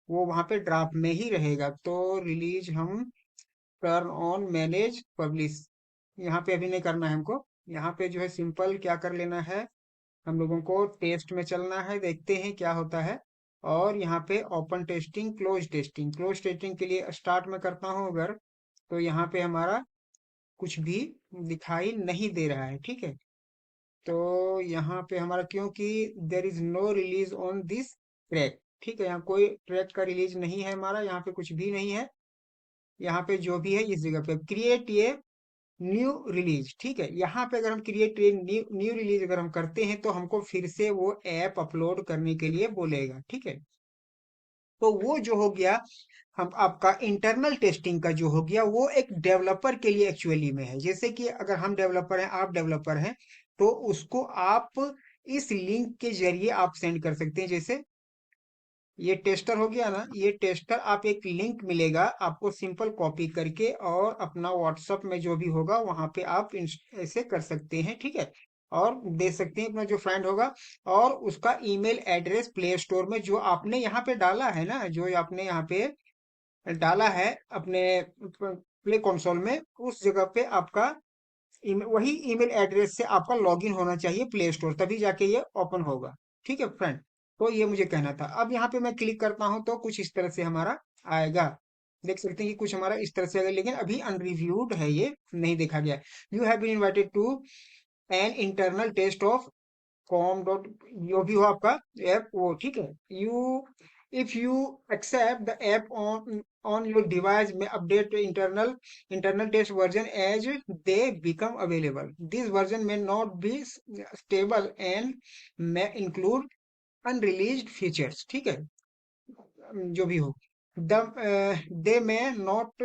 [SPEAKER 1] वो वहां पे ड्राफ्ट में ही रहेगा। तो रिलीज हम टर्न ऑन मैनेज पब्लिश, यहाँ पे अभी नहीं करना है हमको। यहाँ पे जो है सिंपल क्या कर लेना है, हम लोगों को टेस्ट में चलना है, देखते हैं क्या होता है। और यहाँ पे open testing, close testing, close testing के लिए स्टार्ट में करता हूँ अगर, तो यहाँ पे हमारा कुछ भी दिखाई नहीं दे रहा है, ठीक है। तो यहाँ पे हमारा क्योंकि there is no release on this track, ठीक है, यहाँ कोई ट्रैक का रिलीज नहीं है हमारा, यहाँ पे कुछ भी नहीं है। यहाँ पे जो भी है इस जगह पे क्रिएट ये न्यू रिलीज, ठीक है। यहाँ पे अगर हम क्रिएट न्यू न्यू रिलीज अगर हम करते हैं, तो हमको फिर से वो ऐप अपलोड करने के लिए बोलेगा, ठीक है। तो वो जो हो गया, हम आपका इंटरनल टेस्टिंग का जो हो गया, वो एक डेवलपर के लिए एक्चुअली में है। जैसे कि अगर हम डेवलपर हैं, आप डेवलपर हैं, तो उसको आप इस लिंक के जरिए आप सेंड कर सकते हैं। जैसे ये टेस्टर हो गया ना, ये टेस्टर आप एक लिंक मिलेगा आपको, सिंपल कॉपी करके और अपना व्हाट्सएप में जो भी होगा वहां पे आप ऐसे कर सकते हैं, ठीक है। और दे सकते हैं अपना जो फ्रेंड होगा, और उसका ईमेल एड्रेस प्ले स्टोर में जो आपने यहाँ पे डाला है ना, जो आपने यहाँ पे डाला है अपने प्ले कंसोल में, उस जगह पे आपका वही ईमेल एड्रेस से आपका लॉगिन होना चाहिए प्ले स्टोर, तभी जाके ये ओपन होगा, ठीक है फ्रेंड। तो ये मुझे कहना था। अब यहाँ पे मैं क्लिक करता हूँ तो कुछ इस तरह से हमारा आएगा। देख सकते हैं कि कुछ हमारा इस तरह से आएगा, लेकिन अभी अनरिव्यूड है, ये नहीं देखा गया। You have been invited to an internal test of com dot, जो भी हो आपका ऐप वो, ठीक है। You if you accept the app on your device may update internal test version as they become available. This version may not be stable and may include unreleased features, ठीक है। जो भी हो, the they may not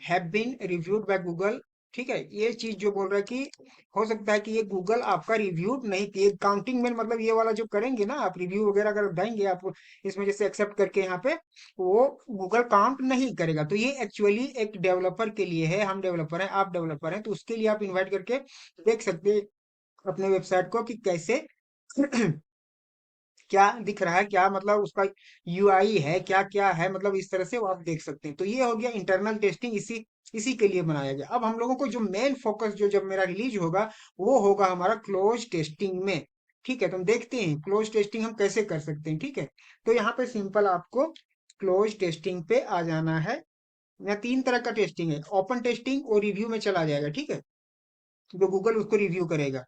[SPEAKER 1] have been reviewed by Google, ठीक है। ये चीज जो बोल रहा है कि हो सकता है कि ये गूगल आपका रिव्यूड नहीं किए, काउंटिंग में मतलब ये वाला जो करेंगे ना आप, रिव्यू वगैरह अगर देंगे आप इसमें जैसे एक्सेप्ट करके यहाँ पे, वो गूगल काउंट नहीं करेगा। तो ये एक्चुअली एक डेवलपर के लिए है, हम डेवलपर हैं, आप डेवलपर हैं, तो उसके लिए आप इन्वाइट करके देख सकते हैं अपने वेबसाइट को कि कैसे क्या दिख रहा है, क्या मतलब उसका यूआई है, क्या क्या है, मतलब इस तरह से वो आप देख सकते हैं। तो ये हो गया इंटरनल टेस्टिंग, इसी इसी के लिए बनाया गया। अब हम लोगों को जो मेन फोकस जो जब मेरा रिलीज होगा वो होगा हमारा क्लोज टेस्टिंग में, ठीक है। तो हम देखते हैं क्लोज टेस्टिंग हम कैसे कर सकते हैं, ठीक है। तो यहाँ पे सिंपल आपको क्लोज टेस्टिंग पे आ जाना है। यहाँ तीन तरह का टेस्टिंग है, ओपन टेस्टिंग और रिव्यू में चला जाएगा, ठीक है। जो गूगल उसको रिव्यू करेगा।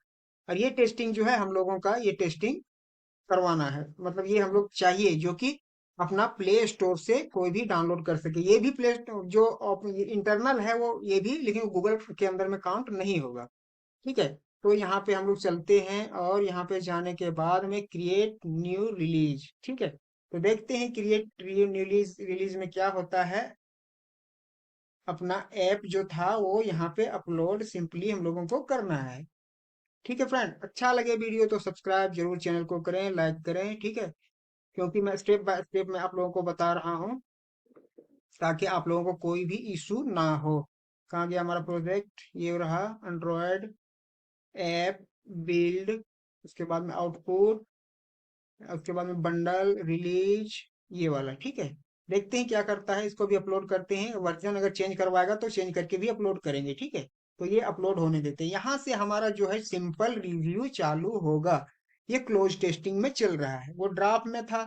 [SPEAKER 1] और ये टेस्टिंग जो है हम लोगों का, ये टेस्टिंग करवाना है, मतलब ये हम लोग चाहिए जो कि अपना प्ले स्टोर से कोई भी डाउनलोड कर सके। ये भी प्ले स्टोर जो इंटरनल है वो, ये भी, लेकिन गूगल के अंदर में काउंट नहीं होगा, ठीक है। तो यहाँ पे हम लोग चलते हैं और यहाँ पे जाने के बाद में क्रिएट न्यू रिलीज, ठीक है। तो देखते हैं क्रिएट न्यू रिलीज रिलीज में क्या होता है। अपना ऐप जो था वो यहाँ पे अपलोड सिंपली हम लोगों को करना है, ठीक है फ्रेंड। अच्छा लगे वीडियो तो सब्सक्राइब जरूर चैनल को करें, लाइक करें, ठीक है। क्योंकि मैं स्टेप बाय स्टेप में आप लोगों को बता रहा हूँ ताकि आप लोगों को कोई भी इशू ना हो। कहाँ गया हमारा प्रोजेक्ट, ये रहा एंड्रॉयड ऐप बिल्ड, उसके बाद में आउटपुट, उसके बाद में बंडल रिलीज, ये वाला, ठीक है। देखते हैं क्या करता है, इसको भी अपलोड करते हैं। वर्जन अगर चेंज करवाएगा तो चेंज करके भी अपलोड करेंगे, ठीक है। तो ये अपलोड होने देते हैं। यहाँ से हमारा जो है सिंपल रिव्यू चालू होगा। ये क्लोज टेस्टिंग में चल रहा है, वो ड्राफ्ट में था।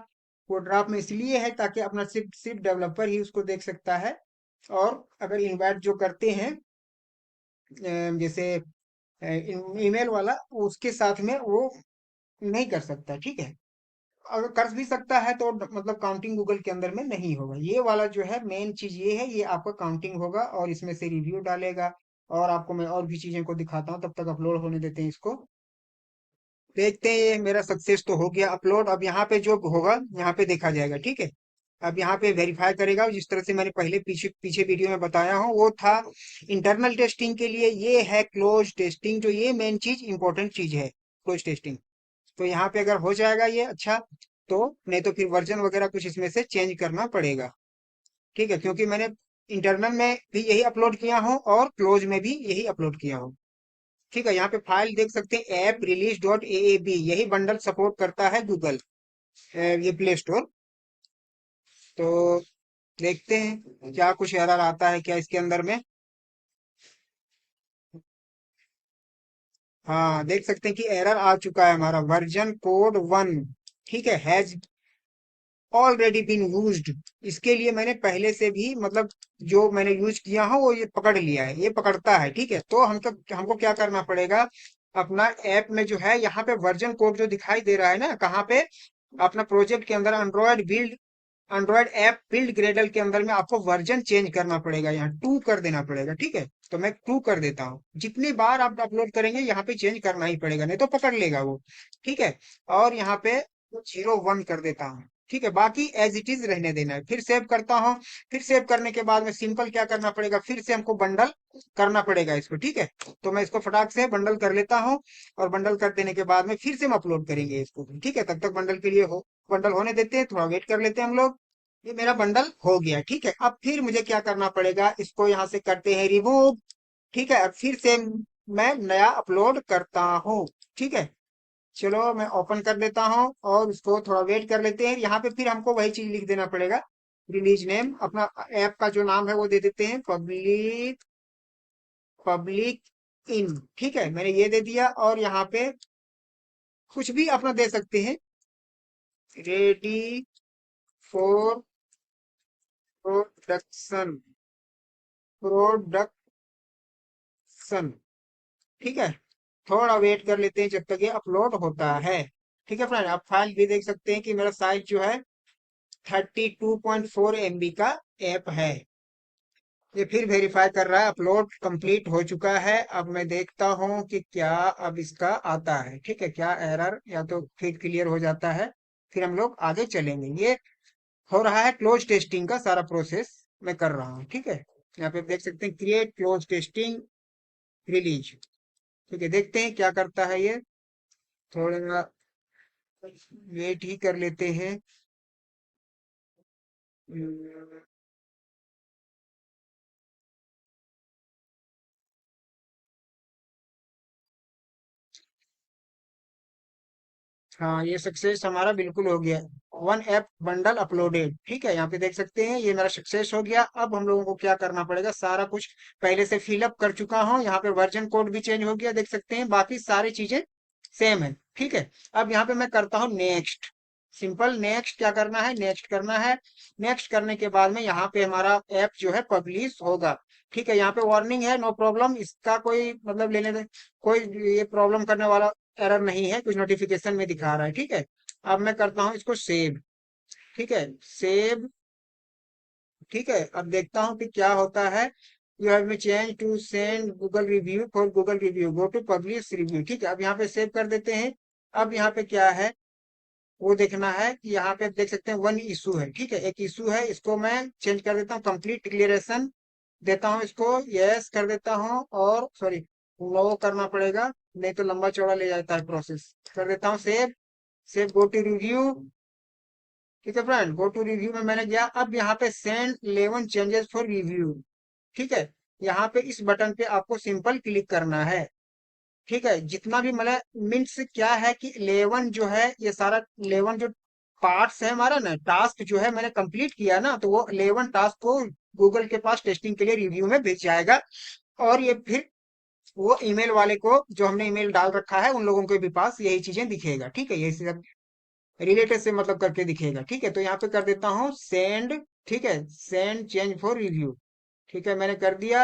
[SPEAKER 1] वो ड्राफ्ट में इसलिए है ताकि अपना सिर्फ सिर्फ डेवलपर ही उसको देख सकता है। और अगर इनवाइट जो करते हैं जैसे ईमेल वाला, उसके साथ में वो नहीं कर सकता, ठीक है। अगर कर भी सकता है तो मतलब काउंटिंग गूगल के अंदर में नहीं होगा। ये वाला जो है मेन चीज ये है, ये आपका काउंटिंग होगा और इसमें से रिव्यू डालेगा। और आपको मैं और भी चीजें को दिखाता हूँ, तब तक अपलोड होने देते हैं इसको। देखते हैं, ये मेरा सक्सेस तो हो गया अपलोड। अब यहाँ पे जो होगा यहाँ पे देखा जाएगा, ठीक है। अब यहाँ पे वेरीफाई करेगा, जिस तरह से मैंने पहले पीछे पीछे वीडियो में बताया हूँ वो था इंटरनल टेस्टिंग के लिए, ये है क्लोज टेस्टिंग, जो ये मेन चीज इंपॉर्टेंट चीज है क्लोज टेस्टिंग। तो यहाँ पे अगर हो जाएगा ये अच्छा, तो नहीं तो फिर वर्जन वगैरह कुछ इसमें से चेंज करना पड़ेगा, ठीक है। क्योंकि मैंने इंटरनल में भी यही अपलोड किया हूँ और क्लोज में भी यही अपलोड किया हूँ, ठीक है। यहाँ पे फाइल देख सकते हैं, app release dot A B, यही बंडल सपोर्ट करता है गूगल, ये प्ले स्टोर। तो देखते हैं क्या कुछ एरर आता है क्या इसके अंदर में। हाँ देख सकते हैं कि एरर आ चुका है, हमारा वर्जन कोड 1, ठीक है, हैज ऑलरेडी बीन यूज्ड। इसके लिए मैंने पहले से भी मतलब जो मैंने यूज किया हो वो ये पकड़ लिया है, ये पकड़ता है, ठीक है। तो हमको क्या करना पड़ेगा, अपना ऐप में जो है यहाँ पे वर्जन कोड जो दिखाई दे रहा है ना, कहाँ पे, अपना प्रोजेक्ट के अंदर एंड्रॉयड ऐप बिल्ड ग्रेडल के अंदर में आपको वर्जन चेंज करना पड़ेगा, यहाँ 2 कर देना पड़ेगा, ठीक है। तो मैं 2 कर देता हूँ। जितनी बार आप अपलोड करेंगे यहाँ पे चेंज करना ही पड़ेगा, नहीं तो पकड़ लेगा वो, ठीक है। और यहाँ पे 01 कर देता हूँ, ठीक है। बाकी एज इट इज रहने देना है। फिर सेव करता हूँ। फिर सेव करने के बाद में सिंपल क्या करना पड़ेगा, फिर से हमको बंडल करना पड़ेगा इसको, ठीक है। तो मैं इसको फटाक से बंडल कर लेता हूँ। और बंडल कर देने के बाद में फिर से हम अपलोड करेंगे इसको, ठीक है। तब तक बंडल के लिए हो, बंडल होने देते हैं, थोड़ा वेट कर लेते हैं हम लोग। ये मेरा बंडल हो गया, ठीक है। अब फिर मुझे क्या करना पड़ेगा, इसको यहाँ से करते हैं रिमूव, ठीक है। अब फिर से मैं नया अपलोड करता हूँ, ठीक है। चलो मैं ओपन कर लेता हूँ और उसको थोड़ा वेट कर लेते हैं। यहाँ पे फिर हमको वही चीज लिख देना पड़ेगा, रिलीज नेम, अपना ऐप का जो नाम है वो दे देते हैं, पब्लिक पब्लिक इन, ठीक है। मैंने ये दे दिया और यहाँ पे कुछ भी अपना दे सकते हैं, रेडी फॉर प्रोडक्शन, प्रोडक्शन। ठीक है, थोड़ा वेट कर लेते हैं जब तक ये अपलोड होता है। ठीक है फ्रेंड, आप फाइल भी देख सकते हैं कि मेरा साइज जो है 32.4 MB का ऐप है। ये फिर वेरीफाई कर रहा है, अपलोड कंप्लीट हो चुका है। अब मैं देखता हूँ कि क्या अब इसका आता है। ठीक है, क्या एरर या तो फिर क्लियर हो जाता है, फिर हम लोग आगे चलेंगे। ये हो रहा है क्लोज टेस्टिंग का सारा प्रोसेस मैं कर रहा हूँ। ठीक है, यहाँ पे देख सकते हैं क्रिएट क्लोज टेस्टिंग रिलीज। ठीक है, देखते हैं क्या करता है ये। थोड़ा वेट ही कर लेते हैं। हम्म, हाँ, ये सक्सेस हमारा बिल्कुल हो गया। One app bundle uploaded. ठीक है, यहाँ पे देख सकते हैं ये मेरा सक्सेस हो गया। अब हम लोगों को क्या करना पड़ेगा, सारा कुछ पहले से फिलअप कर चुका हूँ। यहाँ पे वर्जन कोड भी चेंज हो गया, देख सकते हैं। बाकी सारी चीजें सेम है। ठीक है, अब यहाँ पे मैं करता हूँ नेक्स्ट। सिंपल नेक्स्ट, क्या करना है, नेक्स्ट करना है। नेक्स्ट करने के बाद में यहाँ पे हमारा ऐप जो है पब्लिश होगा। ठीक है, यहाँ पे वार्निंग है, नो प्रॉब्लम, इसका कोई मतलब लेने दे, कोई ये प्रॉब्लम करने वाला एरर नहीं है, कुछ नोटिफिकेशन में दिखा रहा है। ठीक है, अब मैं करता हूँ इसको सेव। ठीक है, सेव। ठीक है, अब देखता हूँ कि क्या होता है। You have be change to send Google review for Google review, go to publish review. ठीक है, अब यहाँ पे सेव कर देते हैं। अब यहाँ पे क्या है वो देखना है कि यहाँ पे देख सकते हैं वन इशू है। ठीक है, एक इशू है, इसको मैं चेंज कर देता हूँ, कंप्लीट डिक्लेरेशन देता हूँ इसको, यस कर देता हूँ। और सॉरी, नो करना पड़ेगा, नहीं तो लंबा चौड़ा ले जाता है प्रोसेस। कर देता हूँ save. Save go to review. ठीक है फ्रेंड, गो टू रिव्यू में मैंने गया। अब यहाँ पे सेंड 11 चेंजेस फॉर रिव्यू। ठीक है, यहाँ पे इस बटन पे आपको सिंपल क्लिक करना है। ठीक है, जितना भी मतलब मीन्स क्या है कि 11 जो है ये सारा 11 जो पार्ट्स है हमारा ना, टास्क जो है मैंने कंप्लीट किया ना, तो वो 11 टास्क को गूगल के पास टेस्टिंग के लिए रिव्यू में भेज जाएगा। और ये फिर वो ईमेल वाले को, जो हमने ईमेल डाल रखा है, उन लोगों के भी पास यही चीजें दिखेगा। ठीक है, यही सब रिलेटेड से मतलब करके दिखेगा। ठीक है, तो यहाँ पे कर देता हूँ सेंड। ठीक है, सेंड चेंज फॉर रिव्यू। ठीक है, मैंने कर दिया।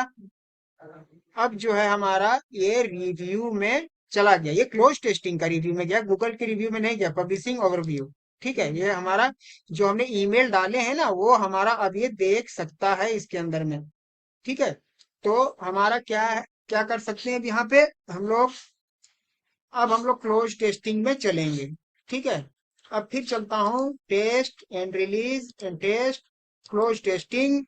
[SPEAKER 1] अब जो है हमारा ये रिव्यू में चला गया, ये क्लोज टेस्टिंग का रिव्यू में गया, गूगल के रिव्यू में नहीं गया, पब्लिशिंग ओवरव्यू। ठीक है, ये हमारा जो हमने ईमेल डाले हैं ना, वो हमारा अब ये देख सकता है इसके अंदर में। ठीक है, तो हमारा क्या है, क्या कर सकते हैं अब यहाँ पे हम लोग। अब हम लोग क्लोज टेस्टिंग में चलेंगे। ठीक है, अब फिर चलता हूँ test and release and test, close testing.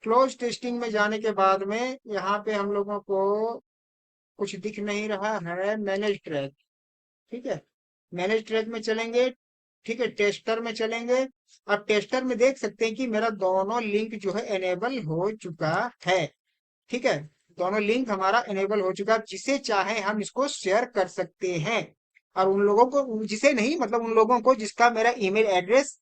[SPEAKER 1] Close testing में जाने के बाद में यहाँ पे हम लोगों को कुछ दिख नहीं रहा है, मैनेज ट्रैक। ठीक है, मैनेज ट्रैक में चलेंगे। ठीक है, टेस्टर में चलेंगे। अब टेस्टर में देख सकते हैं कि मेरा दोनों लिंक जो है एनेबल हो चुका है। ठीक है, दोनों लिंक हमारा एनेबल हो चुका है। जिसे चाहे हम इसको शेयर कर सकते हैं, और उन लोगों को, जिसे नहीं मतलब उन लोगों को जिसका मेरा ईमेल एड्रेस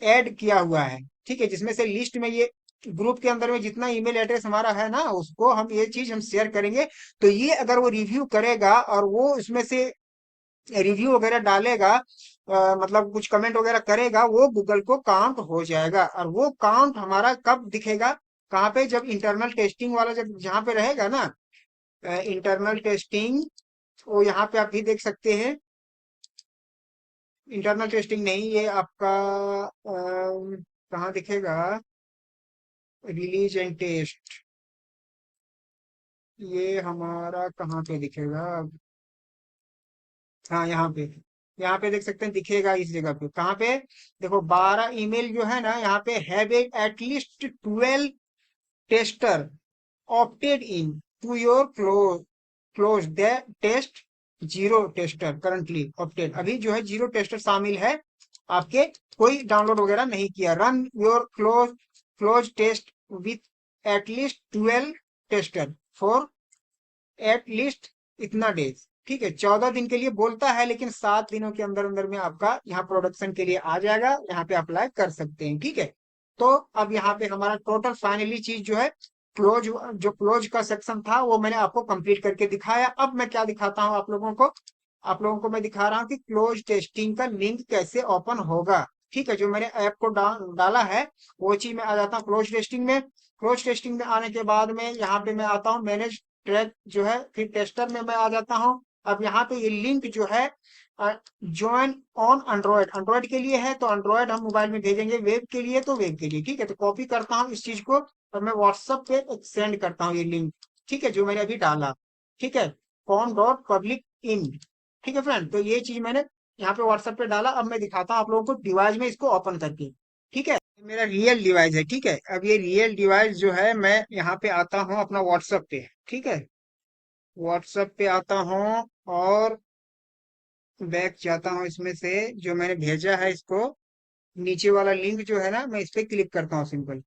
[SPEAKER 1] ऐड किया हुआ है। ठीक है, जिसमें से लिस्ट में ये ग्रुप के अंदर में जितना ईमेल एड्रेस हमारा है ना, उसको हम ये चीज हम शेयर करेंगे। तो ये अगर वो रिव्यू करेगा और वो उसमें से रिव्यू वगैरह डालेगा, मतलब कुछ कमेंट वगैरह करेगा, वो गूगल को काउंट हो जाएगा। और वो काउंट हमारा कब दिखेगा, कहाँ पे, जब इंटरनल टेस्टिंग वाला जब जहाँ पे रहेगा ना, इंटरनल टेस्टिंग, वो यहाँ पे आप भी देख सकते हैं। इंटरनल टेस्टिंग नहीं, ये आपका कहाँ दिखेगा, रिलीज एंड टेस्ट, ये हमारा कहाँ पे दिखेगा। हाँ, यहाँ पे देख सकते हैं, दिखेगा इस जगह पे, कहाँ पे, देखो 12 ईमेल जो है ना, यहाँ पे have at least 12 tester opted in to your close the test, zero tester currently opted, अभी जो है जीरो टेस्टर शामिल है आपके, कोई डाउनलोड वगैरह नहीं किया। Run your close test with at least 12 tester for at least इतना डेज। ठीक है, 14 दिन के लिए बोलता है, लेकिन 7 दिनों के अंदर अंदर में आपका यहाँ प्रोडक्शन के लिए आ जाएगा, यहाँ पे अप्लाई कर सकते हैं। ठीक है, तो अब यहाँ पे हमारा टोटल फाइनली चीज जो है, क्लोज, जो क्लोज का सेक्शन था वो मैंने आपको कंप्लीट करके दिखाया। अब मैं क्या दिखाता हूँ आप लोगों को, आप लोगों को मैं दिखा रहा हूँ कि क्लोज टेस्टिंग का लिंक कैसे ओपन होगा। ठीक है, जो मैंने ऐप को डाला है वो चीज में आ जाता हूँ क्लोज टेस्टिंग में। क्लोज टेस्टिंग में आने के बाद में यहाँ पे मैं आता हूँ मैनेज ट्रैक जो है, फिर टेस्टर में मैं आ जाता हूँ। अब यहाँ पे ये लिंक जो है ज्वाइन ऑन एंड्रॉयड, एंड्रॉयड के लिए है तो एंड्रॉयड हम मोबाइल में भेजेंगे, वेब के लिए तो वेब के लिए। ठीक है, तो कॉपी करता हूँ इस चीज को और मैं व्हाट्सएप पे सेंड करता हूँ ये लिंक। ठीक है, जो मैंने अभी डाला। ठीक है, कॉम डॉट पब्लिक इन। ठीक है फ्रेंड, तो ये चीज मैंने यहाँ पे व्हाट्सएप पे डाला। अब मैं दिखाता हूँ आप लोगों को डिवाइस में इसको ओपन करके। ठीक है, ये मेरा रियल डिवाइस है। ठीक है, अब ये रियल डिवाइस जो है मैं यहाँ पे आता हूँ अपना व्हाट्सएप पे। ठीक है, व्हाट्सएप पे आता हूँ और बैक जाता हूँ इसमें से जो मैंने भेजा है इसको, नीचे वाला लिंक जो है ना मैं इस पे क्लिक करता हूँ सिंपल।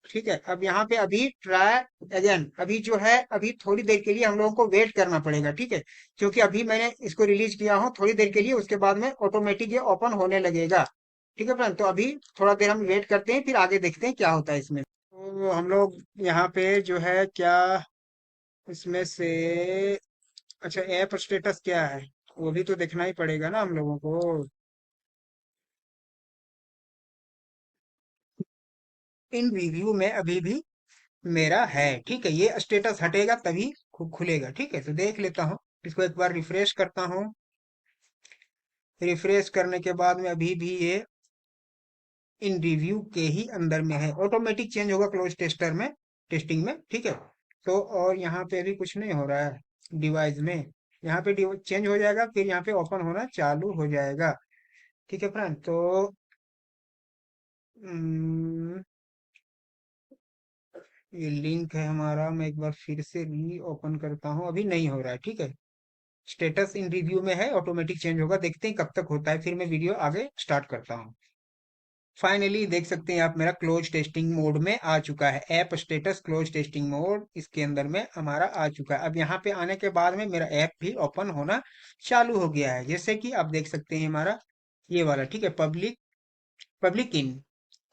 [SPEAKER 1] ठीक है, अब यहाँ पे अभी ट्राई अगेन, अभी जो है अभी थोड़ी देर के लिए हम लोगों को वेट करना पड़ेगा। ठीक है, क्योंकि अभी मैंने इसको रिलीज किया हूँ थोड़ी देर के लिए, उसके बाद में ऑटोमेटिक ये ओपन होने लगेगा। ठीक है फ्रेंड, तो अभी थोड़ा देर हम वेट करते हैं, फिर आगे देखते हैं क्या होता है इसमें। तो हम लोग यहाँ पे जो है क्या इसमें से, अच्छा ऐप स्टेटस क्या है वो भी तो देखना ही पड़ेगा ना हम लोगों को। इन रिव्यू में अभी भी मेरा है। ठीक है, ये स्टेटस हटेगा तभी खुलेगा। ठीक है, तो देख लेता हूँ, इसको एक बार रिफ्रेश करता हूँ। रिफ्रेश करने के बाद में अभी भी ये इन रिव्यू के ही अंदर में है, ऑटोमेटिक चेंज होगा क्लोज टेस्टर में, टेस्टिंग में। ठीक है, तो और यहाँ पे अभी कुछ नहीं हो रहा है डिवाइस में। यहाँ पे चेंज हो जाएगा, फिर यहाँ पे ओपन होना चालू हो जाएगा। ठीक है फ्रेंड, तो हम्म, ये लिंक है हमारा, मैं एक बार फिर से री ओपन करता हूँ, अभी नहीं हो रहा है। ठीक है, स्टेटस इन रिव्यू में है, ऑटोमेटिक चेंज होगा, देखते हैं कब तक होता है, फिर मैं वीडियो आगे स्टार्ट करता हूँ। फाइनली देख सकते हैं आप मेरा क्लोज टेस्टिंग मोड में आ चुका है, app status close testing mode इसके अंदर में हमारा आ चुका है। अब यहाँ पे आने के बाद में मेरा ऐप भी ओपन होना चालू हो गया है, जैसे कि आप देख सकते हैं हमारा ये वाला। ठीक है, public public in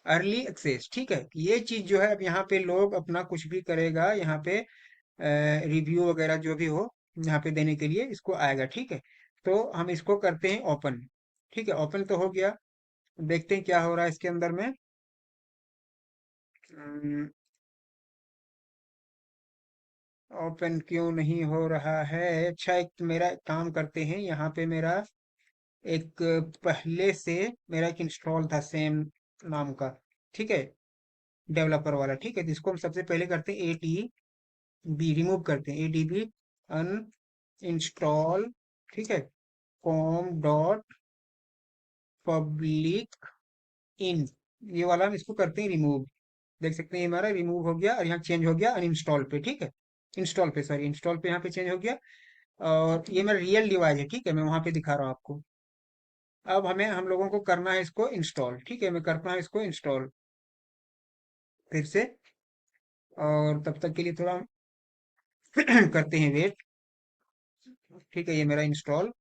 [SPEAKER 1] early access. ठीक है, ये चीज जो है अब यहाँ पे लोग अपना कुछ भी करेगा, यहाँ पे रिव्यू वगैरह जो भी हो यहाँ पे देने के लिए इसको आएगा। ठीक है, तो हम इसको करते हैं ओपन। ठीक है, ओपन तो हो गया, देखते हैं क्या हो रहा है इसके अंदर में। ओपन क्यों नहीं हो रहा है? अच्छा, एक मेरा काम करते हैं, यहाँ पे मेरा एक पहले से मेरा एक इंस्टॉल था सेम नाम का। ठीक है, डेवलपर वाला। ठीक है, जिसको हम सबसे पहले करते हैं ए टी बी रिमूव करते हैं, A D B uninstall. ठीक है, कॉम डॉट पब्लिक इन, ये वाला हम इसको करते हैं रिमूव। देख सकते हैं ये हमारा रिमूव हो गया और यहाँ चेंज हो गया अनइंस्टॉल पे। ठीक है, इंस्टॉल पे, सॉरी इंस्टॉल पे यहाँ पे चेंज हो गया। और ये मेरा रियल डिवाइस है। ठीक है, मैं वहां पे दिखा रहा हूँ आपको। अब हमें हम लोगों को करना है इसको इंस्टॉल। ठीक है, मैं करता हूँ इसको इंस्टॉल फिर से, और तब तक के लिए थोड़ा करते हैं वेट। ठीक है, ये मेरा इंस्टॉल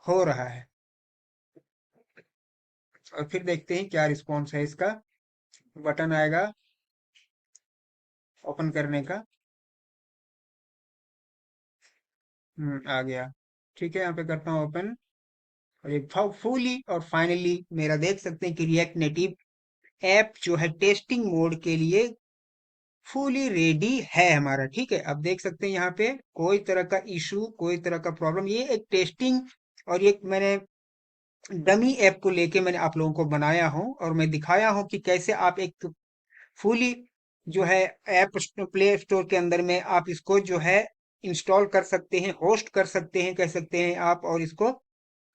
[SPEAKER 1] हो रहा है और फिर देखते हैं क्या रिस्पॉन्स है इसका। बटन आएगा ओपन करने का। आ गया। ठीक है, यहाँ पे करता हूँ ओपन और ये फुली और फाइनली मेरा देख सकते हैं कि रिएक्ट नेटिव ऐप जो है टेस्टिंग मोड के लिए फुली रेडी है हमारा। ठीक है, अब देख सकते हैं यहाँ पे कोई तरह का इशू, कोई तरह का प्रॉब्लम, ये एक टेस्टिंग और ये मैंने डमी ऐप को लेके मैंने आप लोगों को बनाया हूँ और मैं दिखाया हूँ कि कैसे आप एक फुली जो है ऐप प्ले स्टोर के अंदर में आप इसको जो है इंस्टॉल कर सकते हैं, होस्ट कर सकते हैं, कह सकते हैं आप, और इसको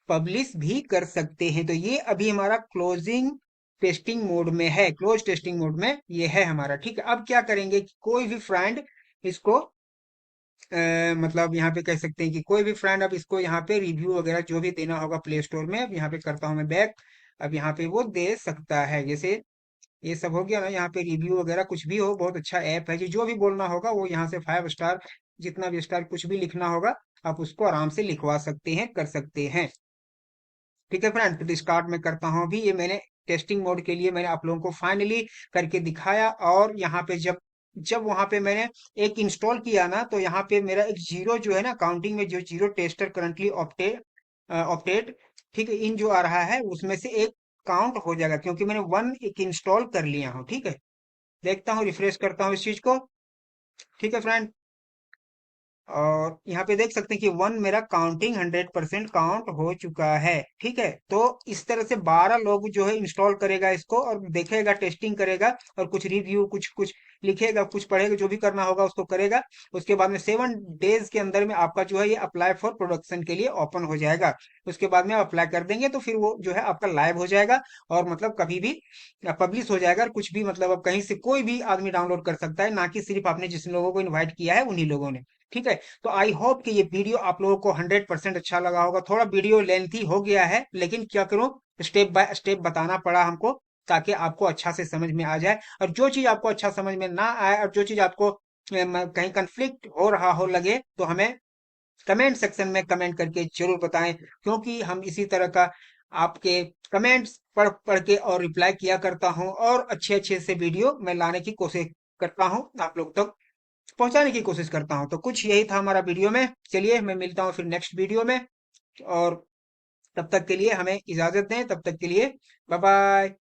[SPEAKER 1] पब्लिश भी कर सकते हैं। तो ये अभी हमारा क्लोजिंग टेस्टिंग मोड में है, क्लोज टेस्टिंग मोड में ये है हमारा। ठीक है, अब क्या करेंगे कि कोई भी फ्रेंड इसको मतलब यहाँ पे कह सकते हैं कि कोई भी फ्रेंड अब इसको यहाँ पे रिव्यू वगैरह जो भी देना होगा प्ले स्टोर में, अब यहाँ पे करता हूँ मैं बैक, अब यहाँ पे वो दे सकता है। जैसे ये सब हो गया ना, यहाँ पे रिव्यू वगैरह कुछ भी हो, बहुत अच्छा ऐप है जी, जो भी बोलना होगा वो यहाँ से 5 स्टार, जितना भी स्टार कुछ भी लिखना होगा आप उसको आराम से लिखवा सकते हैं, कर सकते हैं। ठीक है फ्रेंड, तो स्टार्ट में करता हूँ अभी। ये मैंने टेस्टिंग मोड के लिए मैंने आप लोगों को फाइनली करके दिखाया, और यहाँ पे जब जब वहां पे मैंने एक इंस्टॉल किया ना, तो यहाँ पे मेरा एक जीरो जो है ना, काउंटिंग में जो जीरो टेस्टर करंटली ऑप्टेड, ठीक है, इन जो आ रहा है उसमें से एक काउंट हो जाएगा, क्योंकि मैंने वन एक इंस्टॉल कर लिया हूँ। ठीक है, देखता हूँ, रिफ्रेश करता हूँ इस चीज को। ठीक है फ्रेंड, और यहाँ पे देख सकते हैं कि वन मेरा काउंटिंग 100% काउंट हो चुका है। ठीक है, तो इस तरह से 12 लोग जो है इंस्टॉल करेगा इसको, और देखेगा, टेस्टिंग करेगा, और कुछ रिव्यू, कुछ कुछ लिखेगा, कुछ पढ़ेगा, जो भी करना होगा उसको करेगा। उसके बाद में 7 डेज के अंदर में आपका जो है ये अप्लाई फॉर प्रोडक्शन के लिए ओपन हो जाएगा। उसके बाद में आप अप्लाई कर देंगे तो फिर वो जो है आपका लाइव हो जाएगा, और मतलब कभी भी पब्लिश हो जाएगा, और कुछ भी मतलब अब कहीं से कोई भी आदमी डाउनलोड कर सकता है, ना कि सिर्फ आपने जिन लोगों को इन्वाइट किया है उन्हीं लोगों ने। ठीक है, तो आई होप कि ये वीडियो आप लोगों को 100% अच्छा लगा होगा। थोड़ा वीडियो लेंथी हो गया है, लेकिन क्या करूं, स्टेप बाय स्टेप बताना पड़ा हमको, ताकि आपको अच्छा से समझ में आ जाए। और जो चीज आपको अच्छा समझ में ना आए, और जो चीज आपको कहीं कंफ्लिक्ट हो रहा हो लगे, तो हमें कमेंट सेक्शन में कमेंट करके जरूर बताएं, क्योंकि हम इसी तरह का आपके कमेंट्स पढ़ पढ़ के और रिप्लाई किया करता हूं, और अच्छे अच्छे से वीडियो मैं लाने की कोशिश करता हूं, आप लोग तक पहुंचाने की कोशिश करता हूं। तो कुछ यही था हमारा वीडियो में। चलिए, मैं मिलता हूं फिर नेक्स्ट वीडियो में, और तब तक के लिए हमें इजाजत दें। तब तक के लिए बाय बाय।